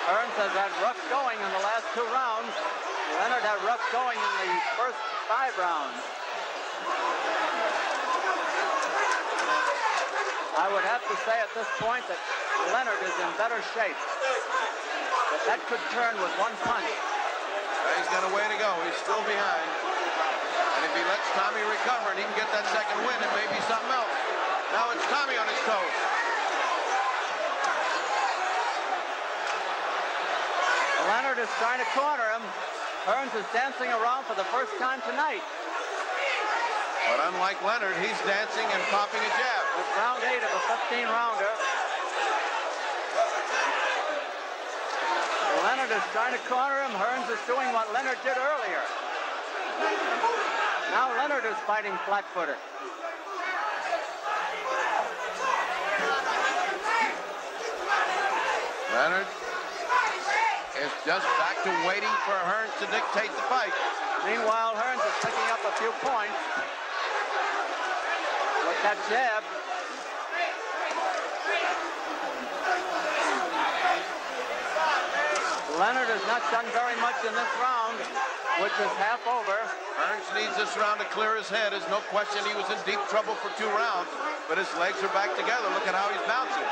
Hearns has had rough going in the last 2 rounds. Leonard had rough going in the first 5 rounds. I would have to say at this point that Leonard is in better shape. But that could turn with 1 punch. He's got a way to go. He's still behind. And if he lets Tommy recover and he can get that second win, it may be something else. Now it's Tommy on his toes. Leonard is trying to corner him. Hearns is dancing around for the first time tonight. But unlike Leonard, he's dancing and popping a jab. It's round 8 of a 15-rounder. Leonard is trying to corner him. Hearns is doing what Leonard did earlier. Now Leonard is fighting flat-footed. Leonard is just back to waiting for Hearns to dictate the fight. Meanwhile, Hearns is picking up a few points with that jab. Leonard has not done very much in this round, which is half over. Hearns needs this round to clear his head. There's no question he was in deep trouble for 2 rounds, but his legs are back together. Look at how he's bouncing.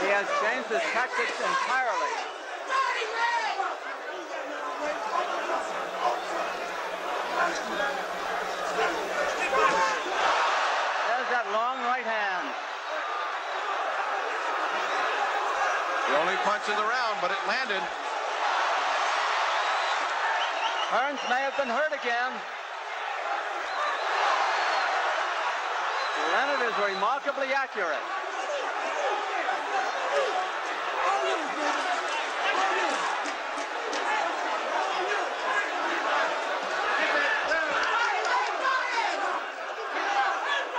He has changed his tactics entirely. There's that long right hand. The only punch in the round, but it landed. Hearns may have been hurt again. Leonard is remarkably accurate.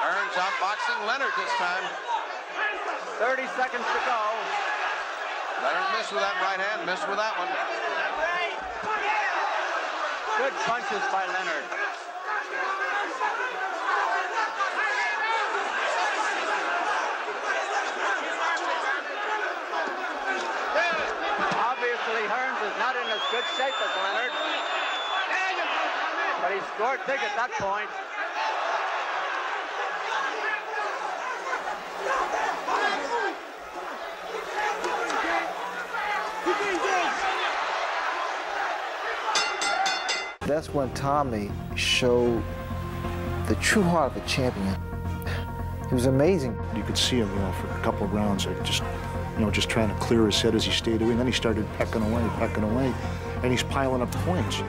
Hearns outboxing Leonard this time. 30 seconds to go. Leonard missed with that right hand, missed with that one. Good punches by Leonard. Obviously, Hearns is not in as good shape as Leonard, but he scored big at that point. That's when Tommy showed the true heart of a champion. It was amazing. You could see him, for a couple of rounds, just trying to clear his head as he stayed away. And then he started pecking away, and he's piling up points.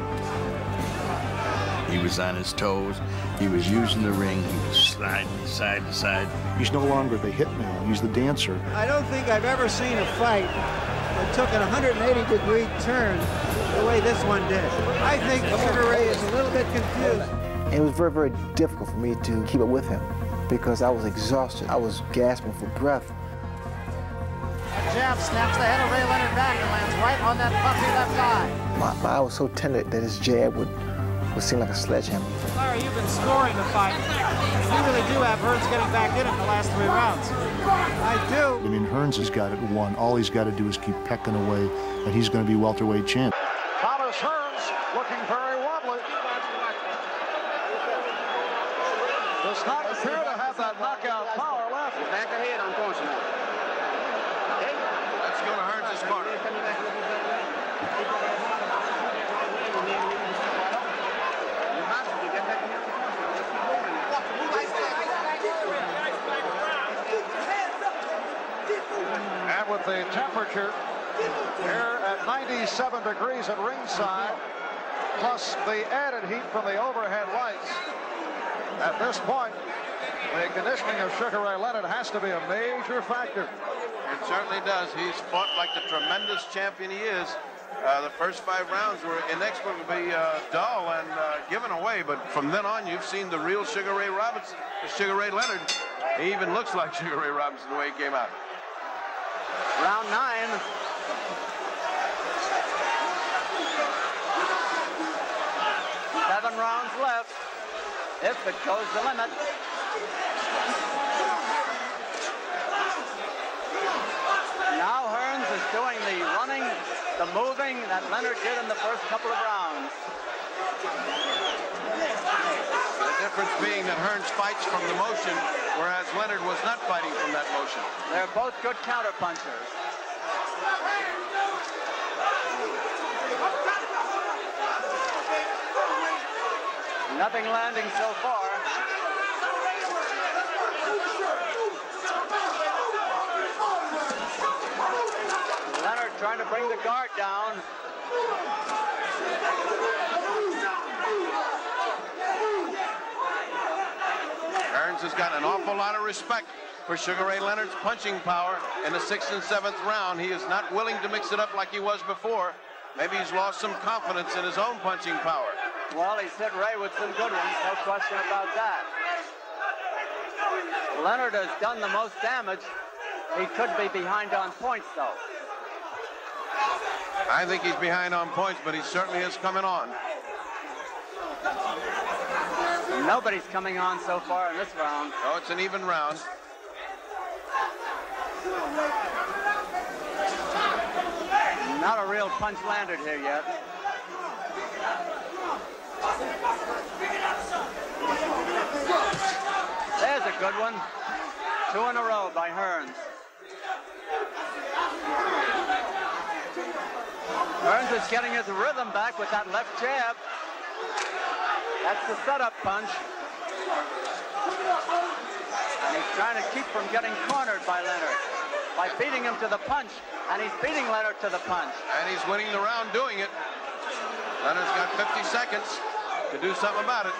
He was on his toes. He was using the ring. He was sliding side to side. He's no longer the hitman. He's the dancer. I don't think I've ever seen a fight that took an 180-degree turn the way this one did. I think Sugar Ray is a little bit confused. It was very, very difficult for me to keep up with him because I was exhausted. I was gasping for breath. A jab snaps the head of Ray Leonard back and lands right on that puffy left eye. My eye was so tender that his jab would seem like a sledgehammer. Larry, you've been scoring the fight. You really do have Hearns getting back in it in the last 3 rounds. I do. I mean, Hearns has got it won. All he's got to do is keep pecking away, and he's going to be welterweight champ. Thomas Hearns looking very wobbly. Does not appear to have that knockout power left. Back ahead, unfortunately. Let's go to Hearns' corner. And with the temperature here at 97 degrees at ringside, plus the added heat from the overhead lights, at this point, the conditioning of Sugar Ray Leonard has to be a major factor. It certainly does. He's fought like the tremendous champion he is. The first 5 rounds were inexplicably dull and given away, but from then on, you've seen the real Sugar Ray Robinson, Sugar Ray Leonard. He even looks like Sugar Ray Robinson the way he came out. Round 9. Seven rounds left, if it goes the limit. Now Hearns is doing the running, the moving that Leonard did in the first couple of rounds. The difference being that Hearns fights from the motion, whereas Leonard was not fighting from that motion. They're both good counterpunchers. Nothing landing so far. Leonard trying to bring the guard down. Hearns has got an awful lot of respect for Sugar Ray Leonard's punching power in the 6th and 7th round. He is not willing to mix it up like he was before. Maybe he's lost some confidence in his own punching power. Well, he's hit Ray with some good ones, no question about that. Leonard has done the most damage. He could be behind on points, though. I think he's behind on points, but he certainly is coming on. Nobody's coming on so far in this round. Oh, it's an even round. real punch landed here yet. There's a good one. 2 in a row by Hearns. Hearns is getting his rhythm back with that left jab. That's the setup punch. And he's trying to keep from getting cornered by Leonard by beating him to the punch, and he's beating Leonard to the punch. And he's winning the round doing it. Leonard's got 50 seconds to do something about it.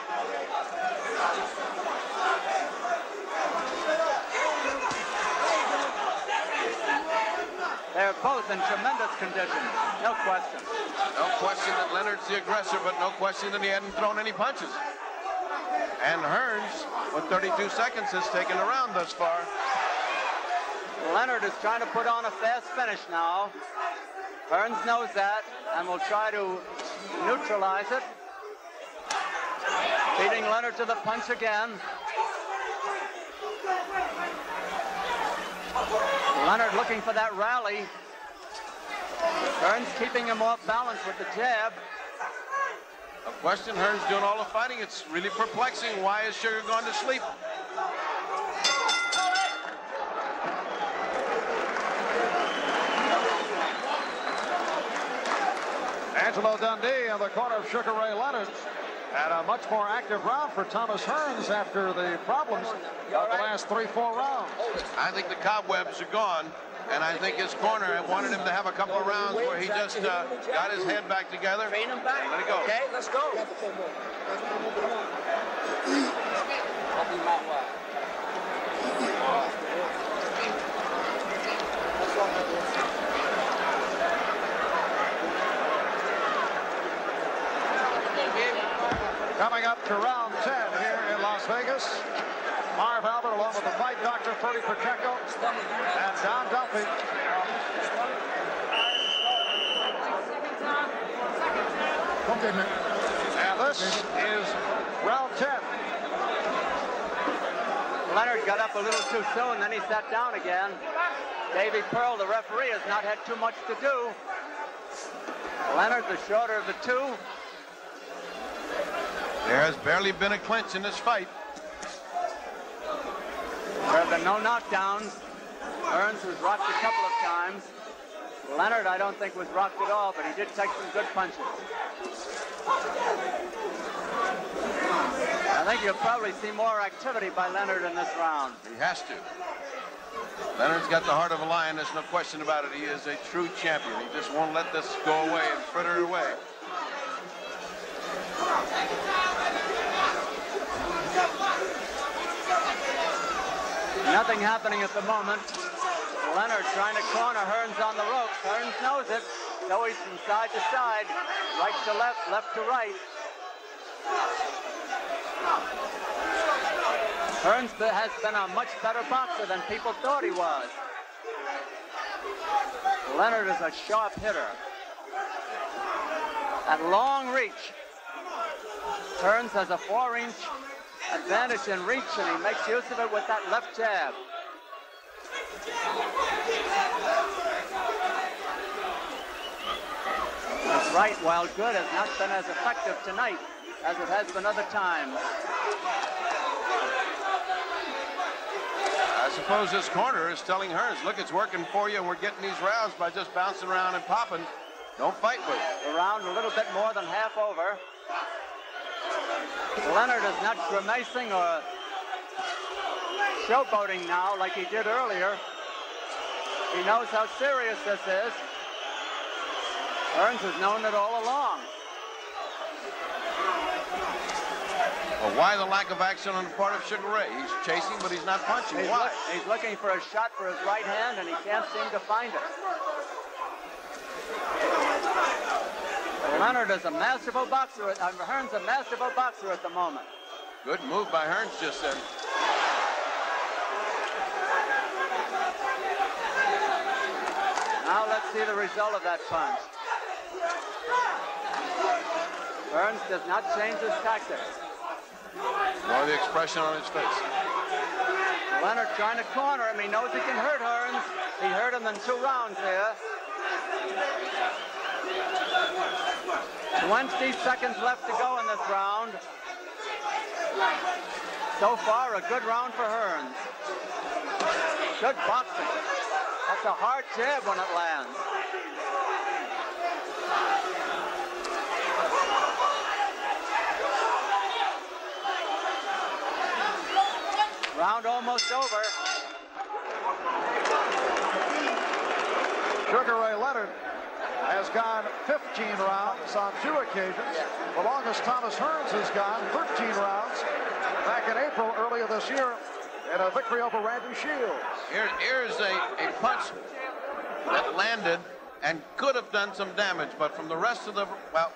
They're both in tremendous condition, no question. No question that Leonard's the aggressor, but no question that he hadn't thrown any punches. And Hearns, with 32 seconds, has taken the round thus far. Leonard is trying to put on a fast finish now. Hearns knows that and will try to neutralize it. Beating Leonard to the punch again. Leonard looking for that rally. Hearns keeping him off balance with the jab. No question, Hearns doing all the fighting. It's really perplexing. Why is Sugar gone to sleep? Angelo Dundee in the corner of Sugar Ray Leonard. And a much more active round for Thomas Hearns after the problems of the last 3-4 rounds. I think the cobwebs are gone, and I think his corner wanted him to have a couple of rounds where he just got his head back together. Train him back. Let it go. Okay, let's go. Coming up to round 10 here in Las Vegas. Marv Albert along with the fight doctor, Ferdy Pacheco, and Don Dumpy. Okay, man. And this is round 10. Leonard got up a little too soon, then he sat down again. Davy Pearl, the referee, has not had too much to do. Leonard, the shorter of the two. There has barely been a clinch in this fight. There have been no knockdowns. Hearns was rocked a couple of times. Leonard, I don't think, was rocked at all, but he did take some good punches. I think you'll probably see more activity by Leonard in this round. He has to. Leonard's got the heart of a lion, there's no question about it. He is a true champion. He just won't let this go away and fritter it away. Nothing happening at the moment. Leonard trying to corner Hearns on the ropes. Hearns knows it. So he's from side to side, right to left, left to right. Hearns has been a much better boxer than people thought he was. Leonard is a sharp hitter. At long reach, Hearns has a 4-inch advantage in reach, and he makes use of it with that left jab. His right, while good, has not been as effective tonight as it has been other times. I suppose this corner is telling Hearns, look, it's working for you, and we're getting these rounds by just bouncing around and popping. Don't fight with it. The round a little bit more than half over. Leonard is not grimacing or showboating now like he did earlier. He knows how serious this is. Hearns has known it all along. Well, why the lack of action on the part of Sugar Ray? He's chasing, but he's not punching. Why? He's looking for a shot for his right hand, and he can't seem to find it. Leonard is a masterful boxer. Hearns a masterful boxer at the moment. Good move by Hearns just then. Now let's see the result of that punch. Hearns does not change his tactics. More the expression on his face. Leonard trying to corner him. He knows he can hurt Hearns. He hurt him in 2 rounds here. 20 seconds left to go in this round. So far, a good round for Hearns. Good boxing. That's a hard jab when it lands. Round almost over. Sugar Ray Leonard has gone 15 rounds on 2 occasions. The longest Thomas Hearns has gone 13 rounds back in April earlier this year in a victory over Randy Shields. Here's a punch that landed and could have done some damage, but from the rest of the, well,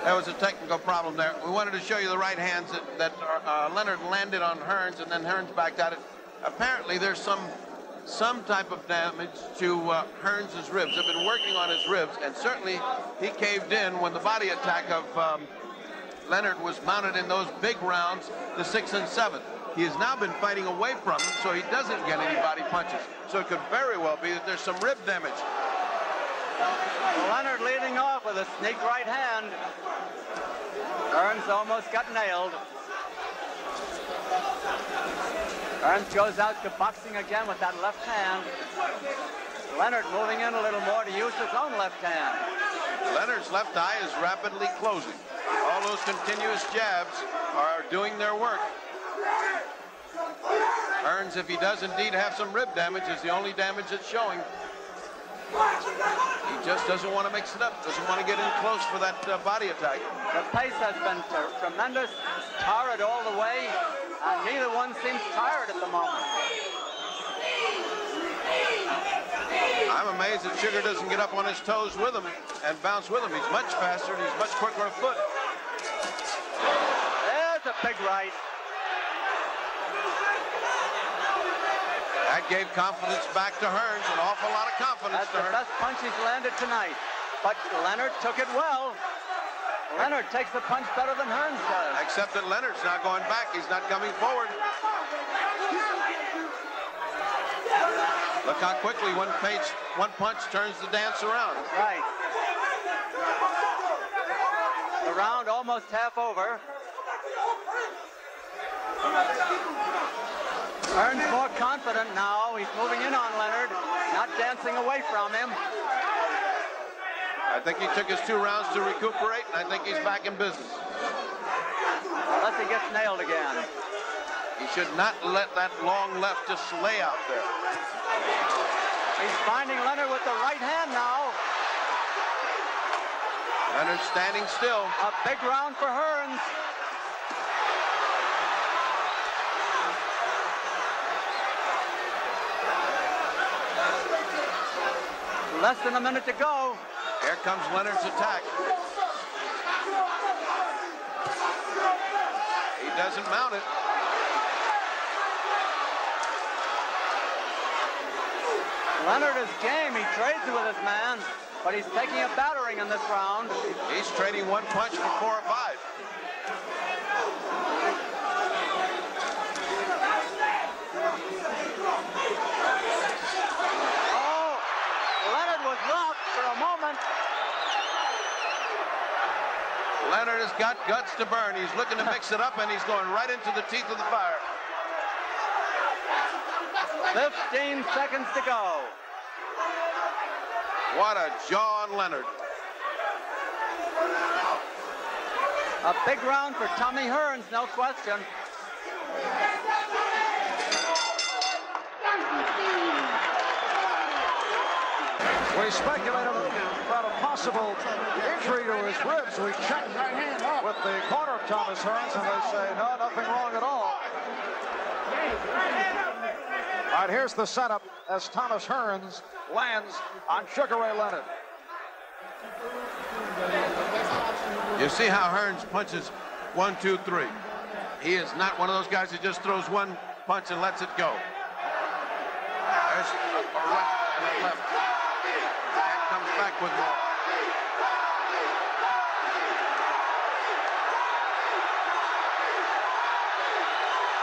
there was a technical problem there. We wanted to show you the right hands that Leonard landed on Hearns, and then Hearns backed at it. Apparently, there's some type of damage to Hearns' ribs. They've been working on his ribs, and certainly he caved in when the body attack of Leonard was mounted in those big rounds, the 6th and 7th. He has now been fighting away from him, so he doesn't get any body punches. So it could very well be that there's some rib damage. Leonard leading off with a sneak right hand. Hearns almost got nailed. Hearns goes out to boxing again with that left hand. Leonard moving in a little more to use his own left hand. Leonard's left eye is rapidly closing. All those continuous jabs are doing their work. Hearns, if he does indeed have some rib damage, is the only damage that's showing. He just doesn't want to mix it up, doesn't want to get in close for that body attack. The pace has been tremendous, torrid all the way, and neither one seems tired at the moment. I'm amazed that Sugar doesn't get up on his toes with him and bounce with him. He's much faster and he's much quicker of foot. There's a big right. That gave confidence back to Hearns, an awful lot of confidence That's to the Hearns. best punch he's landed tonight. But Leonard took it well. Leonard takes the punch better than Hearns does. Except that Leonard's not going back. He's not coming forward. Look how quickly one punch turns the dance around. Right. The round almost half over. Hearns more confident now. He's moving in on Leonard, not dancing away from him. I think he took his 2 rounds to recuperate, and I think he's back in business. Unless he gets nailed again. He should not let that long left just lay out there. He's finding Leonard with the right hand now. Leonard standing still. A big round for Hearns. Less than a minute to go. Here comes Leonard's attack. He doesn't mount it. Leonard is game. He trades with his man, but he's taking a battering in this round. He's trading 1 punch for 4 or 5. For a moment. Leonard has got guts to burn. He's looking to mix it up, and he's going right into the teeth of the fire. 15 seconds to go. What a jaw on Leonard. A big round for Tommy Hearns, no question. We speculated about a possible injury to his ribs. We checked with the corner of Thomas Hearns, and they say, no, nothing wrong at all. All right, here's the setup as Thomas Hearns lands on Sugar Ray Leonard. You see how Hearns punches 1, 2, 3. He is not one of those guys who just throws 1 punch and lets it go. There's a right and a left. And comes back with more.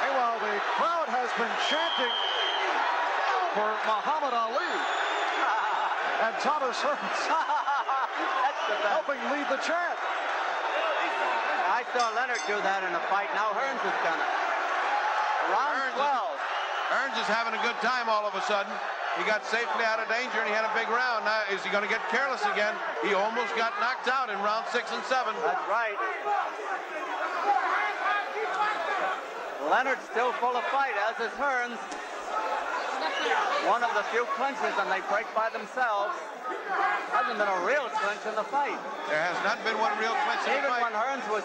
Meanwhile, the crowd has been chanting for Muhammad Ali and Thomas Hearns. helping lead the champ. I saw Leonard do that in a fight. Now Hearns has done it. Round 12. Hearns is having a good time all of a sudden. He got safely out of danger and he had a big round. Now, is he going to get careless again? He almost got knocked out in round 6 and 7. That's right. Leonard's still full of fight, as is Hearns. One of the few clinches, and they break by themselves. Hasn't been a real clinch in the fight. There has not been one real clinch in the fight. Even when Hearns was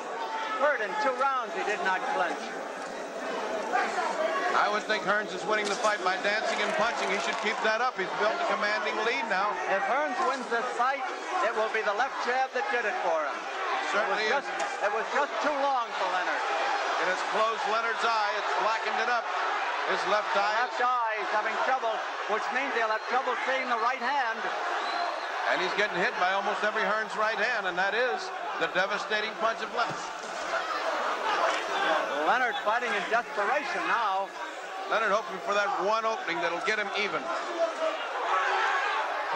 hurt in 2 rounds, he did not clinch. I would think Hearns is winning the fight by dancing and punching. He should keep that up. He's built a commanding lead now. If Hearns wins this fight, it will be the left jab that did it for him. Certainly is. It was just too long for Leonard. It has closed Leonard's eye. It's blackened it up. His left eye. Is having trouble, which means he'll have trouble seeing the right hand. And he's getting hit by almost every Hearns right hand, and that is the devastating punch of left. Leonard fighting in desperation now. Leonard hoping for that one opening that'll get him even.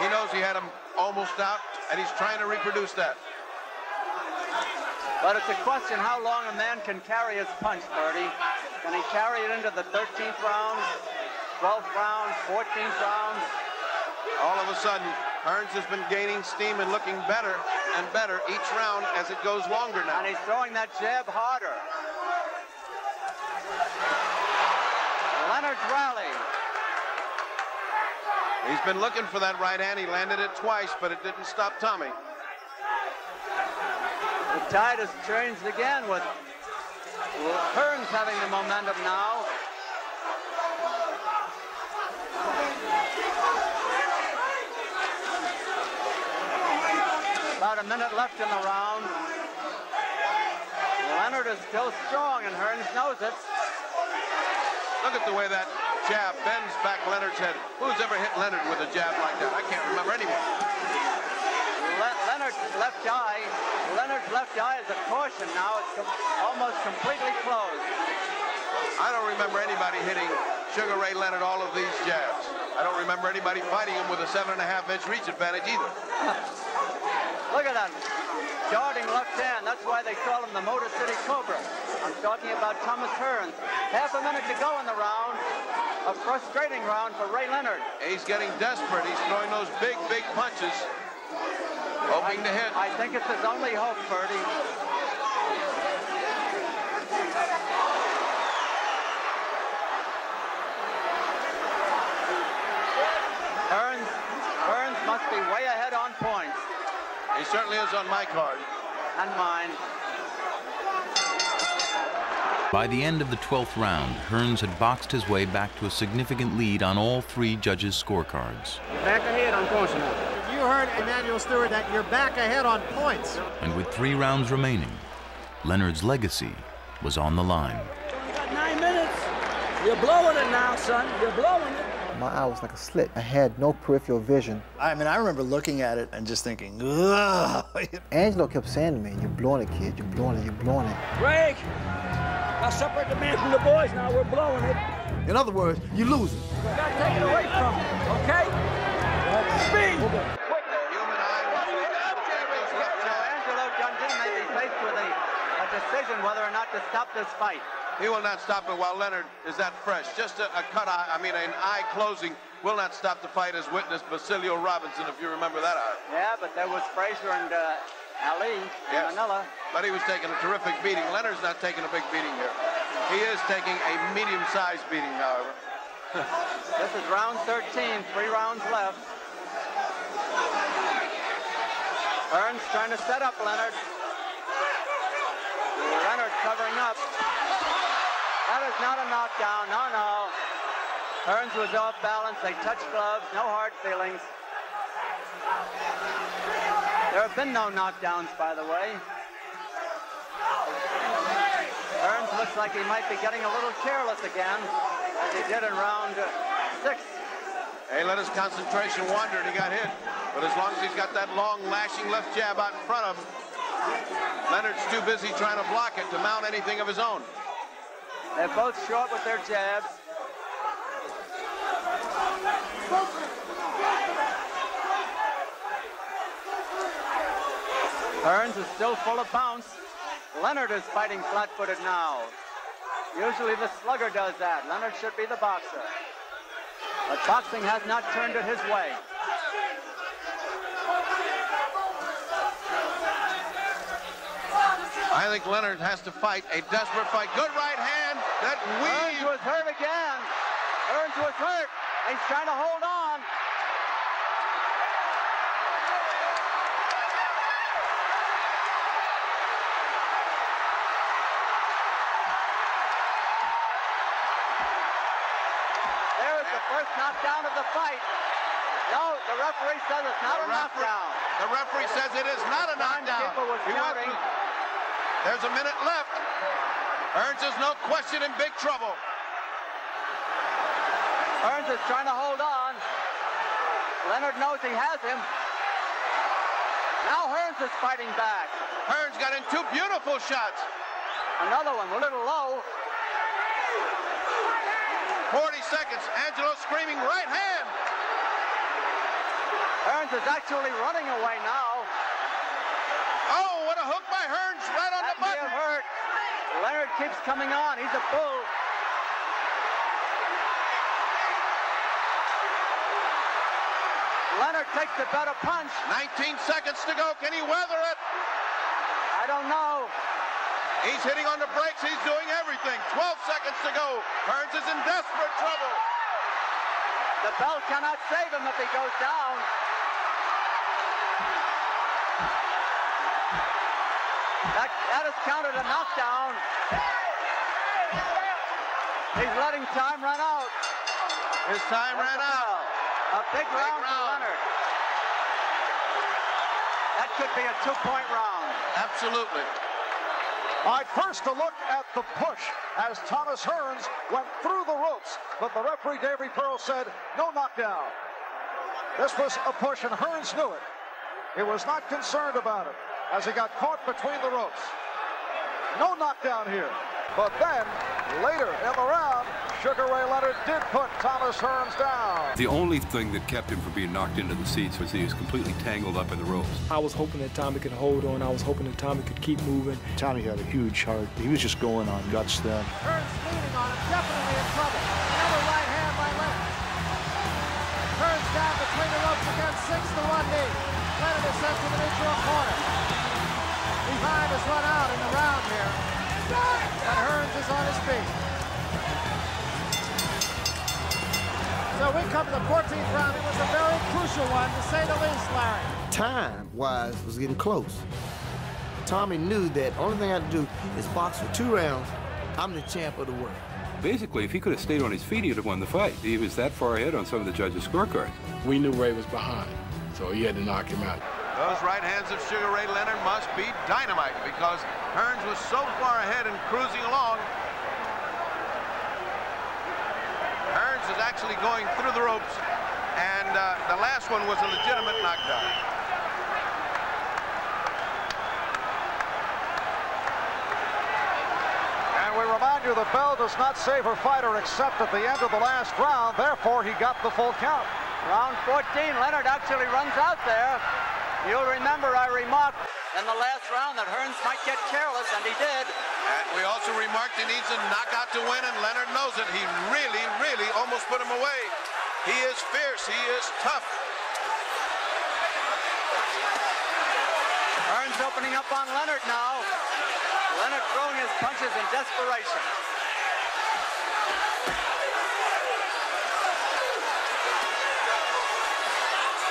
He knows he had him almost out, and he's trying to reproduce that. But it's a question how long a man can carry his punch, Bertie. Can he carry it into the 13th round, 12th round, 14th round? All of a sudden, Hearns has been gaining steam and looking better and better each round as it goes longer now. And he's throwing that jab harder. Leonard's rallying. He's been looking for that right hand. He landed it twice, but it didn't stop Tommy. The tide has changed again with Hearns having the momentum now. About a minute left in the round. Leonard is still strong, and Hearns knows it. Look at the way that jab bends back Leonard's head. Who's ever hit Leonard with a jab like that? I can't remember anyone. Leonard's left eye is a caution now. It's almost completely closed. I don't remember anybody hitting Sugar Ray Leonard all of these jabs. I don't remember anybody fighting him with a 7.5-inch reach advantage either. Look at that. Darting left hand. That's why they call him the Motor City Cobra. I'm talking about Thomas Hearns. Half a minute to go in the round. A frustrating round for Ray Leonard. He's getting desperate. He's throwing those big, big punches. Hoping to hit. I think it's his only hope, Bertie. Hearns must be way ahead on points. He certainly is on my card. And mine. By the end of the 12th round, Hearns had boxed his way back to a significant lead on all 3 judges' scorecards. You're back ahead on points now. You heard Emmanuel Stewart that you're back ahead on points. And with 3 rounds remaining, Leonard's legacy was on the line. You got 9 minutes. You're blowing it now, son. You're blowing it. My eye was like a slit. I had no peripheral vision. I mean, I remember looking at it and just thinking, ugh. Angelo kept saying to me, you're blowing it, kid. You're blowing it. You're blowing it. Greg, I'll separate the men from the boys now. We're blowing it. In other words, you're losing. You got to take it away from him, okay? Speed. Angelo Dundee may be faced with a decision whether or not to stop this fight. He will not stop it while Leonard is that fresh. Just an eye closing will not stop the fight, as witnessed Basilio Robinson, if you remember that eye. Yeah, but there was Frazier and Ali in Manila. But he was taking a terrific beating. Leonard's not taking a big beating here. He is taking a medium-sized beating, however. This is round 13, 3 rounds left. Hearns trying to set up Leonard. Leonard covering up. That is not a knockdown, no. Hearns was off balance, they touched gloves, no hard feelings. There have been no knockdowns, by the way. Hearns looks like he might be getting a little careless again, as he did in round 6. He let his concentration wander and he got hit. But as long as he's got that long, lashing left jab out in front of him, Leonard's too busy trying to block it to mount anything of his own. They're both short with their jabs. Hearns is still full of bounce. Leonard is fighting flat-footed now. Usually the slugger does that. Leonard should be the boxer. But boxing has not turned it his way. I think Leonard has to fight a desperate fight. Good right hand. That Hearns was hurt again. Hearns was hurt. He's trying to hold on. There's the first knockdown of the fight. No, the referee says it's not a knockdown. The referee says it is not a knockdown. Was shouting. There's a minute left. Hearns is no question in big trouble. Hearns is trying to hold on. Leonard knows he has him. Now Hearns is fighting back. Hearns got in two beautiful shots. Another one, a little low. 40 seconds. Angelo screaming right hand. Hearns is actually running away now. Oh, what a hook by Hearns right on the button. Hurt. Leonard keeps coming on. He's a bull. Leonard takes the better punch. 19 seconds to go. Can he weather it? I don't know. He's hitting on the brakes. He's doing everything. 12 seconds to go. Hearns is in desperate trouble. The bell cannot save him if he goes down. That is counted a knockdown. He's letting time run out. His time ran out. A big round for Leonard. That could be a two-point round. Absolutely. All right, first a look at the push as Thomas Hearns went through the ropes, but the referee, Davey Pearl, said no knockdown. This was a push, and Hearns knew it. He was not concerned about it as he got caught between the ropes. No knockdown here. But then, later in the round, Sugar Ray Leonard did put Thomas Hearns down. The only thing that kept him from being knocked into the seats was he was completely tangled up in the ropes. I was hoping that Tommy could hold on. I was hoping that Tommy could keep moving. Tommy had a huge heart. He was just going on guts then. Hearns leaning on him, definitely in trouble. Another right hand by Leonard. Hearns down between the ropes again, 6-1 knee. Leonard is sent to the neutral corner. Behind has run out in the round here. But Hearns is on his feet. So we come to the 14th round. It was a very crucial one, to say the least, Larry. Time-wise was getting close. Tommy knew that only thing I had to do is box for 2 rounds. I'm the champ of the world. Basically, if he could have stayed on his feet, he'd have won the fight. He was that far ahead on some of the judges' scorecards. We knew Ray was behind, so he had to knock him out. Those right hands of Sugar Ray Leonard must be dynamite because Hearns was so far ahead and cruising along. Hearns is actually going through the ropes, and the last one was a legitimate knockdown. And we remind you the bell does not save a fighter except at the end of the last round. Therefore, he got the full count. Round 14, Leonard actually runs out there. You'll remember I remarked in the last round that Hearns might get careless, and he did. And we also remarked he needs a knockout to win, and Leonard knows it. He really, really almost put him away. He is fierce. He is tough. Hearns opening up on Leonard now. Leonard throwing his punches in desperation.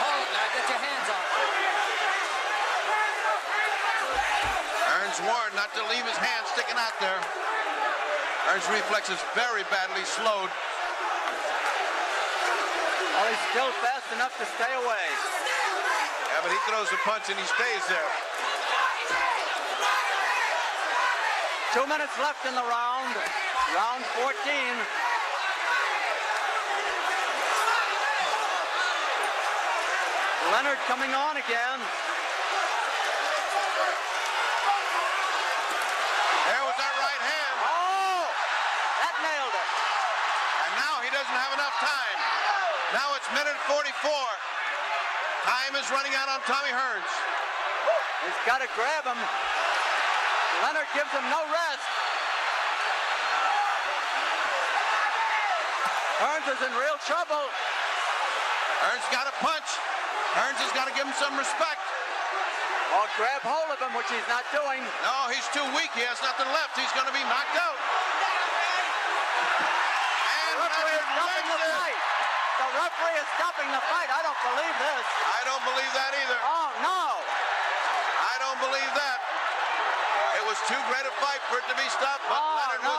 Hold it now. Get your hands up. Hearns warned not to leave his hand sticking out there. Hearns' reflex is very badly slowed. Well, he's still fast enough to stay away. Yeah, but he throws a punch and he stays there. 2 minutes left in the round. Round 14. Leonard coming on again. There was that right hand. Oh! That nailed it. And now he doesn't have enough time. Now it's minute 44. Time is running out on Tommy Hearns. He's got to grab him. Leonard gives him no rest. Hearns is in real trouble. Hearns got a punch. Hearns has got to give him some respect. Or grab hold of him, which he's not doing. No, he's too weak. He has nothing left. He's going to be knocked out. And referee is stopping the fight. The referee is stopping the fight. I don't believe this. I don't believe that either. Oh, no. I don't believe that. It was too great a fight for it to be stopped, but Leonard was...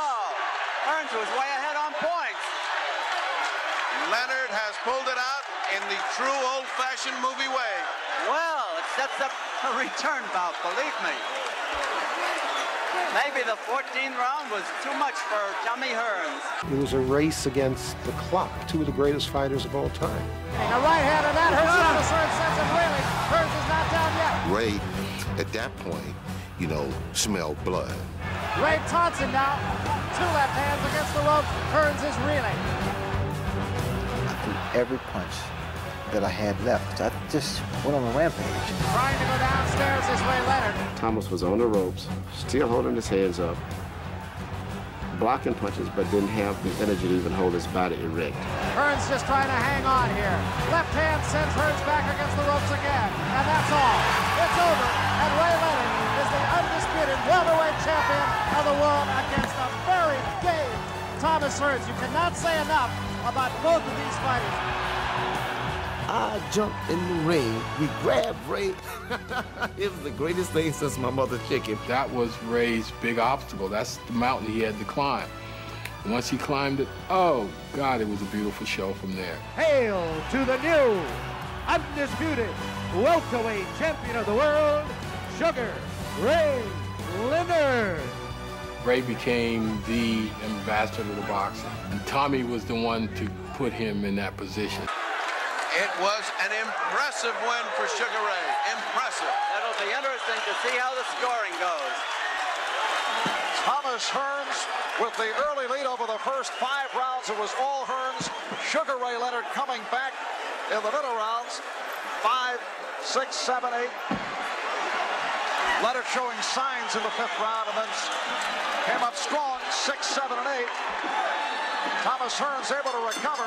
Hearns was way ahead on points. Leonard has pulled it out in the true old-fashioned movie way. Well, it sets up a return bout, believe me. Maybe the 14th round was too much for Tommy Hearns. It was a race against the clock, two of the greatest fighters of all time. A right hand of that hurts Thomas Hearns, sends him reeling. Hearns is not down yet. Ray, at that point, you know, smelled blood. Ray taunts him now. Two left hands against the rope. Hearns is reeling. I threw every punch that I had left. I just went on a rampage. Trying to go downstairs this way, Leonard. Thomas was on the ropes, still holding his hands up, blocking punches, but didn't have the energy to even hold his body erect. Hearns just trying to hang on here. Left hand sends Hearns back against the ropes again. And that's all. It's over. And Ray Leonard is the undisputed welterweight champion of the world against a very game Thomas Hearns. You cannot say enough about both of these fighters. I jumped in the ring. We grabbed Ray. It was the greatest thing since my mother's chicken. That was Ray's big obstacle. That's the mountain he had to climb. And once he climbed it, oh, God, it was a beautiful show from there. Hail to the new, undisputed welterweight champion of the world, Sugar Ray Leonard. Ray became the ambassador of the boxing. And Tommy was the one to put him in that position. It was an impressive win for Sugar Ray. Impressive. It'll be interesting to see how the scoring goes. Thomas Hearns with the early lead over the first 5 rounds. It was all Hearns. Sugar Ray Leonard coming back in the middle rounds. 5, 6, 7, 8. Leonard showing signs in the 5th round and then came up strong, 6, 7, and 8. Thomas Hearns able to recover.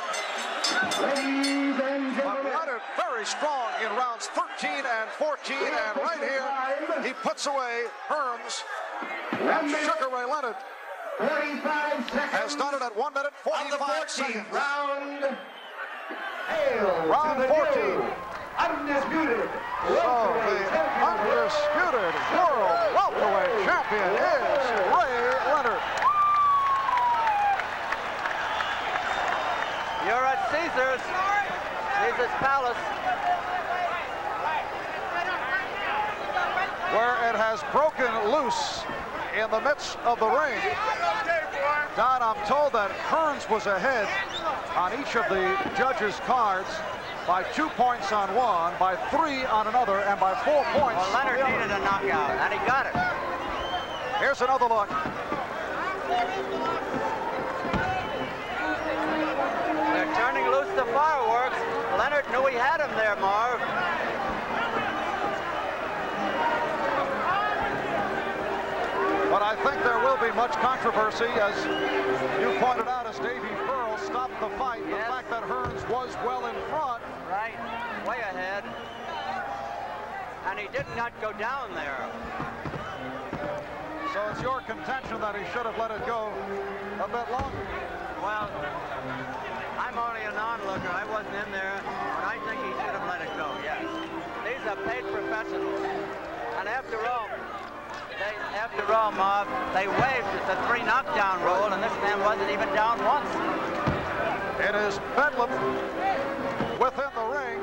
But Leonard very strong in rounds 13 and 14, and right here he puts away Hearns. And Sugar Ray Leonard has done it at 1 minute 45 seconds. Round. Round 14. Undisputed. So the undisputed world welterweight champion is Ray Leonard. You're at Caesar's Palace. Where it has broken loose in the midst of the ring. Don, I'm told that Hearns was ahead on each of the judges' cards by 2 points on one, by 3 on another, and by 4 points. Well, Leonard needed a knockout, and he got it. Here's another look. They're turning loose the fireworks. Leonard knew he had him there, Marv. But I think there will be much controversy, as you pointed out, as Davey Pearl stopped the fight. Yes. The fact that Hearns was well in front. Right, way ahead. And he did not go down there. So it's your contention that he should have let it go a bit longer. Well, I'm only a non-looker. I wasn't in there, but I think he should have let it go, yes. These are paid professionals. And after all, Marv, they waived the 3 knockdown rule, and this man wasn't even down once. It is Bedlam within the ring.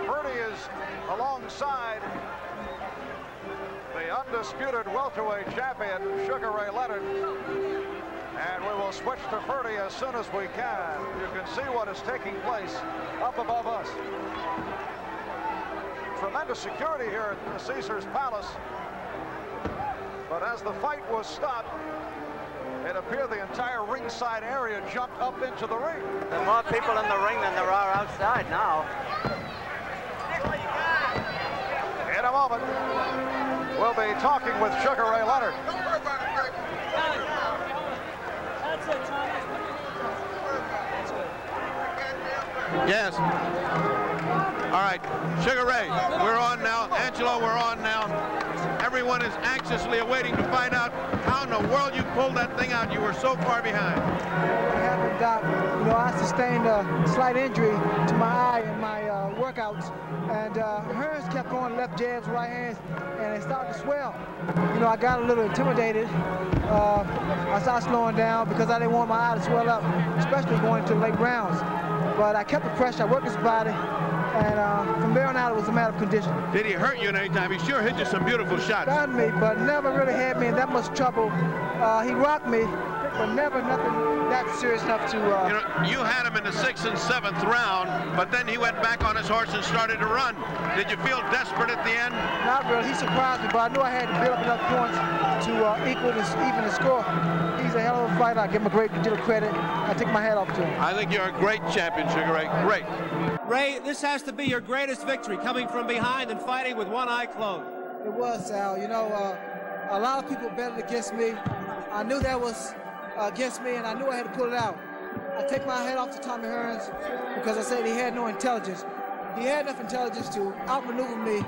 Purdy is alongside the undisputed welterweight champion, Sugar Ray Leonard. And we will switch to Purdy as soon as we can. You can see what is taking place up above us. Tremendous security here at the Caesar's Palace. But as the fight was stopped, it appeared the entire ringside area jumped up into the ring. There are more people in the ring than there are outside now. In a moment, we'll be talking with Sugar Ray Leonard. Yes. All right, Sugar Ray, we're on now. Angelo, we're on now. Everyone is anxiously awaiting to find out how in the world you pulled that thing out. You were so far behind. What happened, Doc? You know, I sustained a slight injury to my eye in my workouts, and Hearns kept going left jabs, right hands, and it started to swell. You know, I got a little intimidated. I started slowing down because I didn't want my eye to swell up, especially going into the late rounds. But I kept the pressure, I worked his body, and from there on out, it was a matter of condition. Did he hurt you at any time? He sure hit you some beautiful shots. He stunned me, but never really had me in that much trouble. He rocked me, but never nothing that serious enough to... You know, you had him in the 6th and 7th round, but then he went back on his horse and started to run. Did you feel desperate at the end? Not really. He surprised me, but I knew I had to build up enough points to even the score. He's a hell of a fighter. I give him a great deal of credit. I take my hat off to him. I think you're a great champion, Sugar Ray. Great. Ray, this has to be your greatest victory, coming from behind and fighting with one eye closed. It was, Sal. You know, a lot of people betted against me. I knew that was against me, and I knew I had to pull it out. I take my hat off to Tommy Hearns because I said he had no intelligence. He had enough intelligence to outmaneuver me,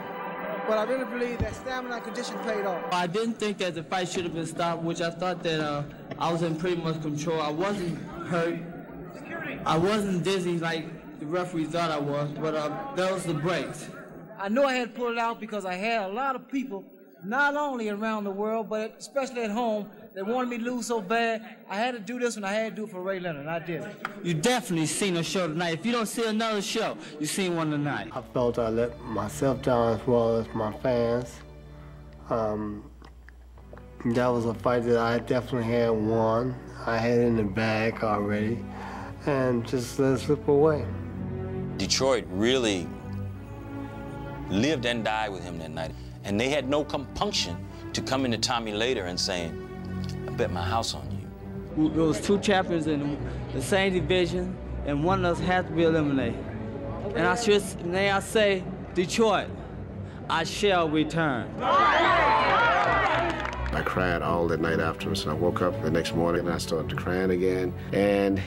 but I really believe that stamina and condition paid off. I didn't think that the fight should have been stopped, which I thought that I was in pretty much control. I wasn't hurt. I wasn't dizzy like the referee thought I was, but that was the breaks. I knew I had to pull it out because I had a lot of people, not only around the world, but especially at home, that wanted me to lose so bad. I had to do this one. I had to do it for Ray Leonard, and I did it. You definitely seen a show tonight. If you don't see another show, you seen one tonight. I felt I let myself down as well as my fans. That was a fight that I definitely had won. I had it in the bag already, and just let it slip away. Detroit really lived and died with him that night, and they had no compunction to come into Tommy later and saying, I bet my house on you. There was two champions in the same division, and one of us had to be eliminated. And I say, Detroit, I shall return. I cried all that night afterwards, and I woke up the next morning and I started crying again. And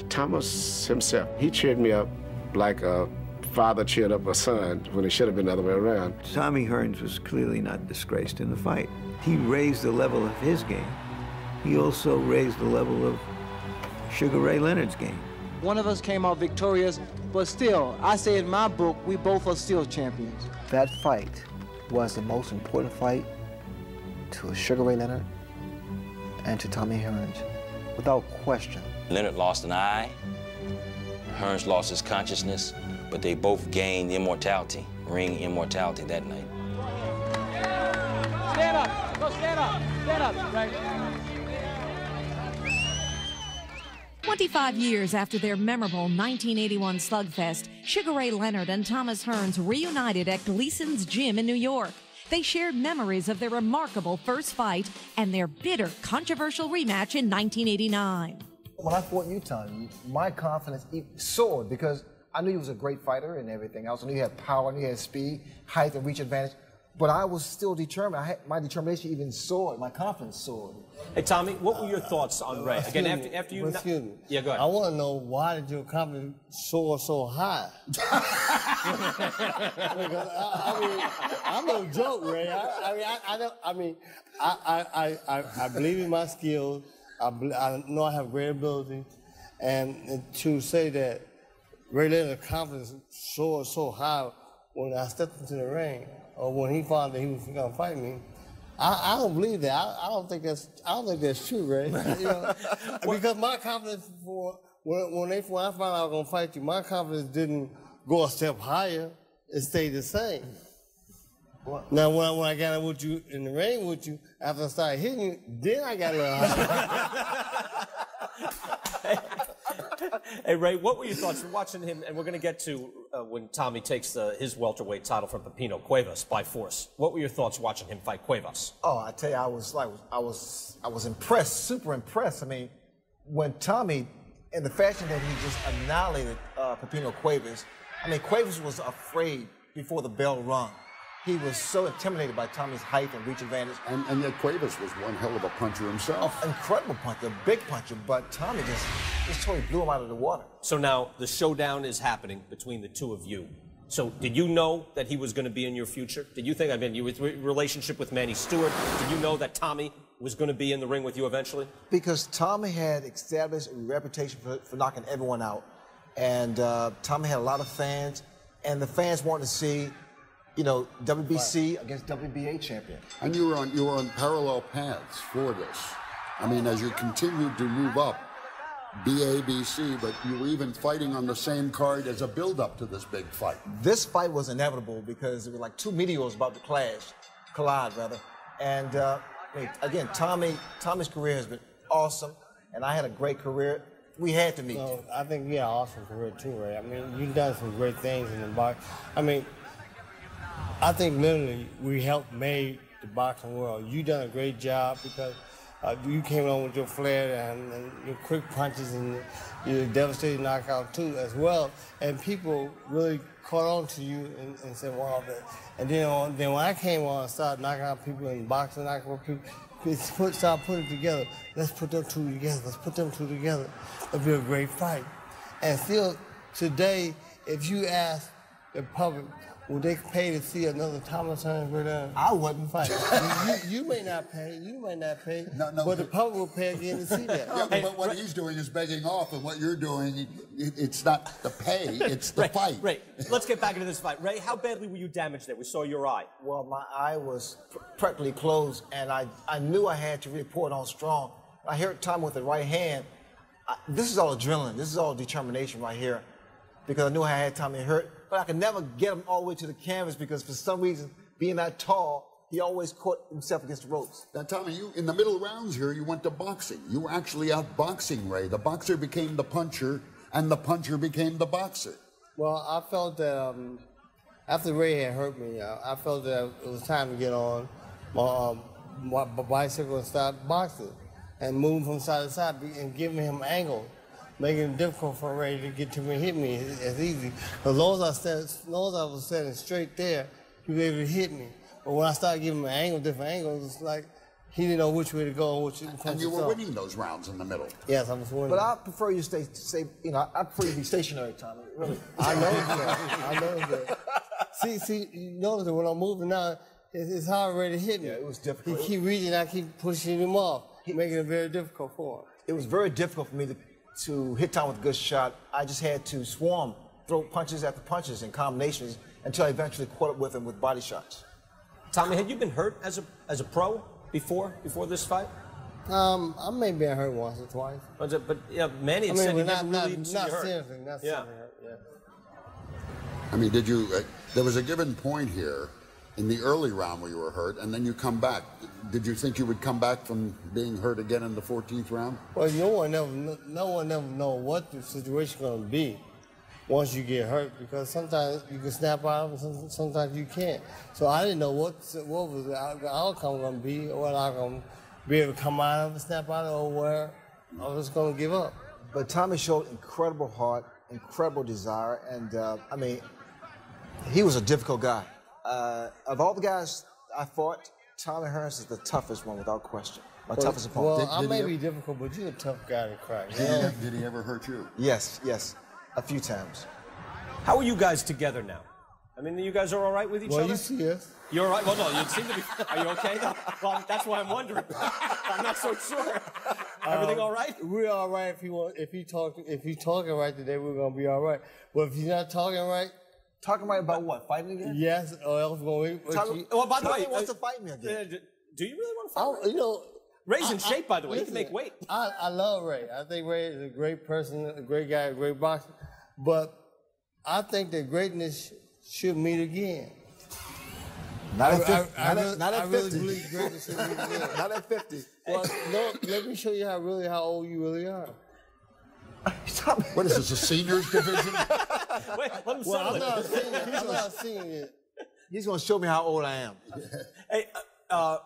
Thomas himself, he cheered me up like a father cheered up a son when it should have been the other way around. Tommy Hearns was clearly not disgraced in the fight. He raised the level of his game. He also raised the level of Sugar Ray Leonard's game. One of us came out victorious, but still, I say in my book, we both are still champions. That fight was the most important fight to Sugar Ray Leonard and to Tommy Hearns, without question. Leonard lost an eye, Hearns lost his consciousness, but they both gained immortality, ring immortality that night. Stand up, go stand up, right? 25 years after their memorable 1981 slugfest, Sugar Ray Leonard and Thomas Hearns reunited at Gleason's Gym in New York. They shared memories of their remarkable first fight and their bitter, controversial rematch in 1989. When I fought you, Tommy, my confidence soared because I knew he was a great fighter and everything else. I knew he had power, I knew he had speed, height, and reach advantage. But I was still determined. My determination even soared. My confidence soared. Hey, Tommy, what were your thoughts on Ray? Again, after you... Excuse me. Yeah, go ahead. I want to know, why did your confidence soar so high? Because, I'm no joke, Ray. I believe in my skills. I know I have great ability. And to say that Ray Leonard's confidence soared so high when I stepped into the ring, or when he found that he was going to fight me, I don't believe that. I don't think that's true, Ray. You know? Because my confidence when I found out I was going to fight you, my confidence didn't go a step higher. It stayed the same. What? Now, when I got with you in the ring with you, after I started hitting you, then I got a little higher. Hey, Ray, what were your thoughts watching him? And we're going to get to when Tommy takes his welterweight title from Pepino Cuevas by force. What were your thoughts watching him fight Cuevas? Oh, I tell you, I was impressed, super impressed. I mean, when Tommy, in the fashion that he just annihilated Pepino Cuevas, I mean, Cuevas was afraid before the bell rung. he was so intimidated by Tommy's height and reach advantage. And yet Cuevas was one hell of a puncher himself. Oh, incredible puncher, big puncher, but Tommy just totally blew him out of the water. So now the showdown is happening between the two of you. So did you know that he was going to be in your future? Did you think, I mean, your relationship with Manny Stewart, did you know that Tommy was going to be in the ring with you eventually? Because Tommy had established a reputation for knocking everyone out. And Tommy had a lot of fans, and the fans wanted to see, you know, WBC against WBA champion. And you were on parallel paths for this. I mean, as you continued to move up, BABC, but you were even fighting on the same card as a build-up to this big fight. This fight was inevitable because it was like two meteors about to collide. And again, Tommy's career has been awesome, and I had a great career. We had to meet. So I think you had an awesome career too, Ray. I mean, you've done some great things in the box. I mean, I think literally we helped make the boxing world. You done a great job because you came on with your flair and your quick punches and your devastating knockout too as well. And people really caught on to you and said, wow. And then when I came on and started knocking out people in boxing, knocking out people, start putting it together. Let's put them two together. Let's put them two together. It'll be a great fight. And still today, if you ask the public, would they pay to see another Thomas Hearns go down? I wouldn't fight. you may not pay. You may not pay. No, but the public will pay again to see that. Yeah, but what he's doing is begging off, and what you're doing, it's not the pay, it's the fight. Ray, let's get back into this fight. Ray, how badly were you damaged there? We saw your eye. Well, my eye was practically closed, and I knew I had to really pour it on strong. I heard Tommy with the right hand. This is all adrenaline. This is all determination right here, because I knew I had Tommy hurt. But I could never get him all the way to the canvas because for some reason, being that tall, he always caught himself against the ropes. Now, Tommy, you in the middle rounds here, you went to boxing. You were actually out boxing Ray. The boxer became the puncher, and the puncher became the boxer. Well, I felt that after Ray had hurt me, I felt that it was time to get on my bicycle and start boxing and move from side to side and giving him angle. Making it difficult for Ray to get to me and hit me as easy. As long as I was standing straight there, he was able to hit me. But when I started giving him different angles, it's like he didn't know which way to go and which way to punch. And you were winning those rounds in the middle. Yes, I was winning. But I prefer you stay. I prefer you be stationary, Tommy. Really. I know that. I know that. See, you notice that when I'm moving now, it's hard for Ray to hit me. Yeah, it was difficult. He keep reaching, I keep pushing him off, making it very difficult for him. It was very difficult for me to hit Tom with a good shot. I just had to swarm, throw punches after punches and combinations until I eventually caught up with him with body shots. Tommy, had you been hurt as a pro before this fight? I may have been hurt once or twice. But yeah, Manny had said he never really seen you hurt. Seriously, not seriously hurt, yeah. I mean, did you, there was a given point here in the early round where you were hurt, and then you come back. Did you think you would come back from being hurt again in the 14th round? Well, no one never know what the situation's going to be once you get hurt, because sometimes you can snap out of it, sometimes you can't. So I didn't know what was the outcome going to be, or whether I'm going to be able to come out of it, snap out of it, or where I was going to give up. But Tommy showed incredible heart, incredible desire, and I mean, he was a difficult guy. Of all the guys I fought, Tommy Hearns is the toughest one without question. My toughest opponent. Well, I may be difficult, but you're a tough guy to crack. Did he ever hurt you? Yes, a few times. How are you guys together now? I mean, you guys are all right with each other? Well, you see us. You're all right? Well, no, you seem to be. Are you okay? Well, that's why I'm wondering. I'm not so sure. Everything all right? We're all right if he's talking right today, we're going to be all right. But if he's not talking right, talking right about what? Fighting again? Yes, or else going to well, by the way, he wants to fight me again. Do you really want to fight? You know, Ray's in shape, by the way. He can make weight. I love Ray. I think Ray is a great person, a great guy, a great boxer. But I think that greatness should meet again. Not at 50. I really believe greatness should meet again. Not at 50. Well, no, let me show you how old you really are. What is this, a seniors division? Wait, let him settle I'm not seeing it. He's going to show me how old I am. Hey,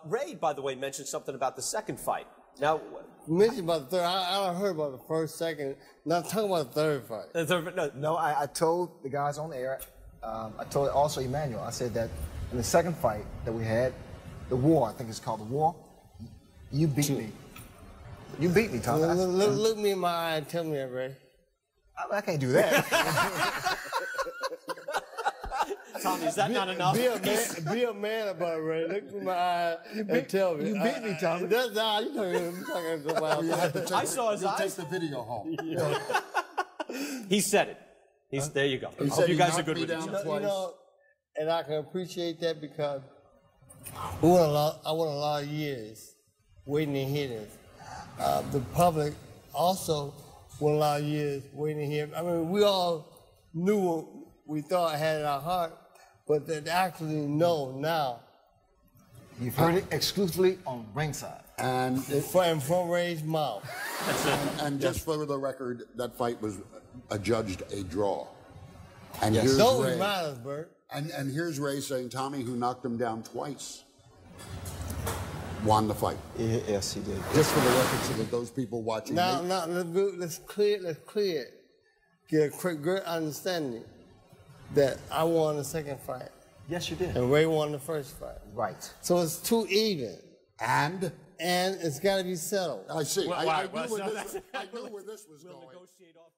Ray, by the way, mentioned something about the second fight. Now, you mentioned about the third. I heard about the first, second. Not talking about the third fight. No, I told the guys on air. I told also Emmanuel. I said that in the second fight that we had, the War, I think it's called the War, you beat me. You beat me, Tommy. Look me in my eye and tell me that, Ray. I can't do that. Tommy, is that not enough? Be a man about it, Ray. Look me in my eye and tell me. You beat me, Tommy. That's how you talking about. I saw his eyes. Take the video home. He said it. There you go. I hope you guys are good with each other. You know, and I can appreciate that because I went a lot of years waiting to hear this. The public also went a lot of years waiting to hear. I mean, we all knew what we thought had in our heart, but to actually know now. You've heard it exclusively on Ringside. And from Ray's mouth. That's it. And just for the record, that fight was adjudged a draw. And Yes. here's Those Ray. matters, Bert. And here's Ray saying, Tommy, who knocked him down twice, won the fight. Yes, he did. Just for the record, so that those people watching. Now, let's clear it. Get a good understanding that I won the second fight. Yes, you did. And Ray won the first fight. Right. So it's too even. And it's got to be settled. I see. Well, I right, knew well, where this was going. Negotiate off.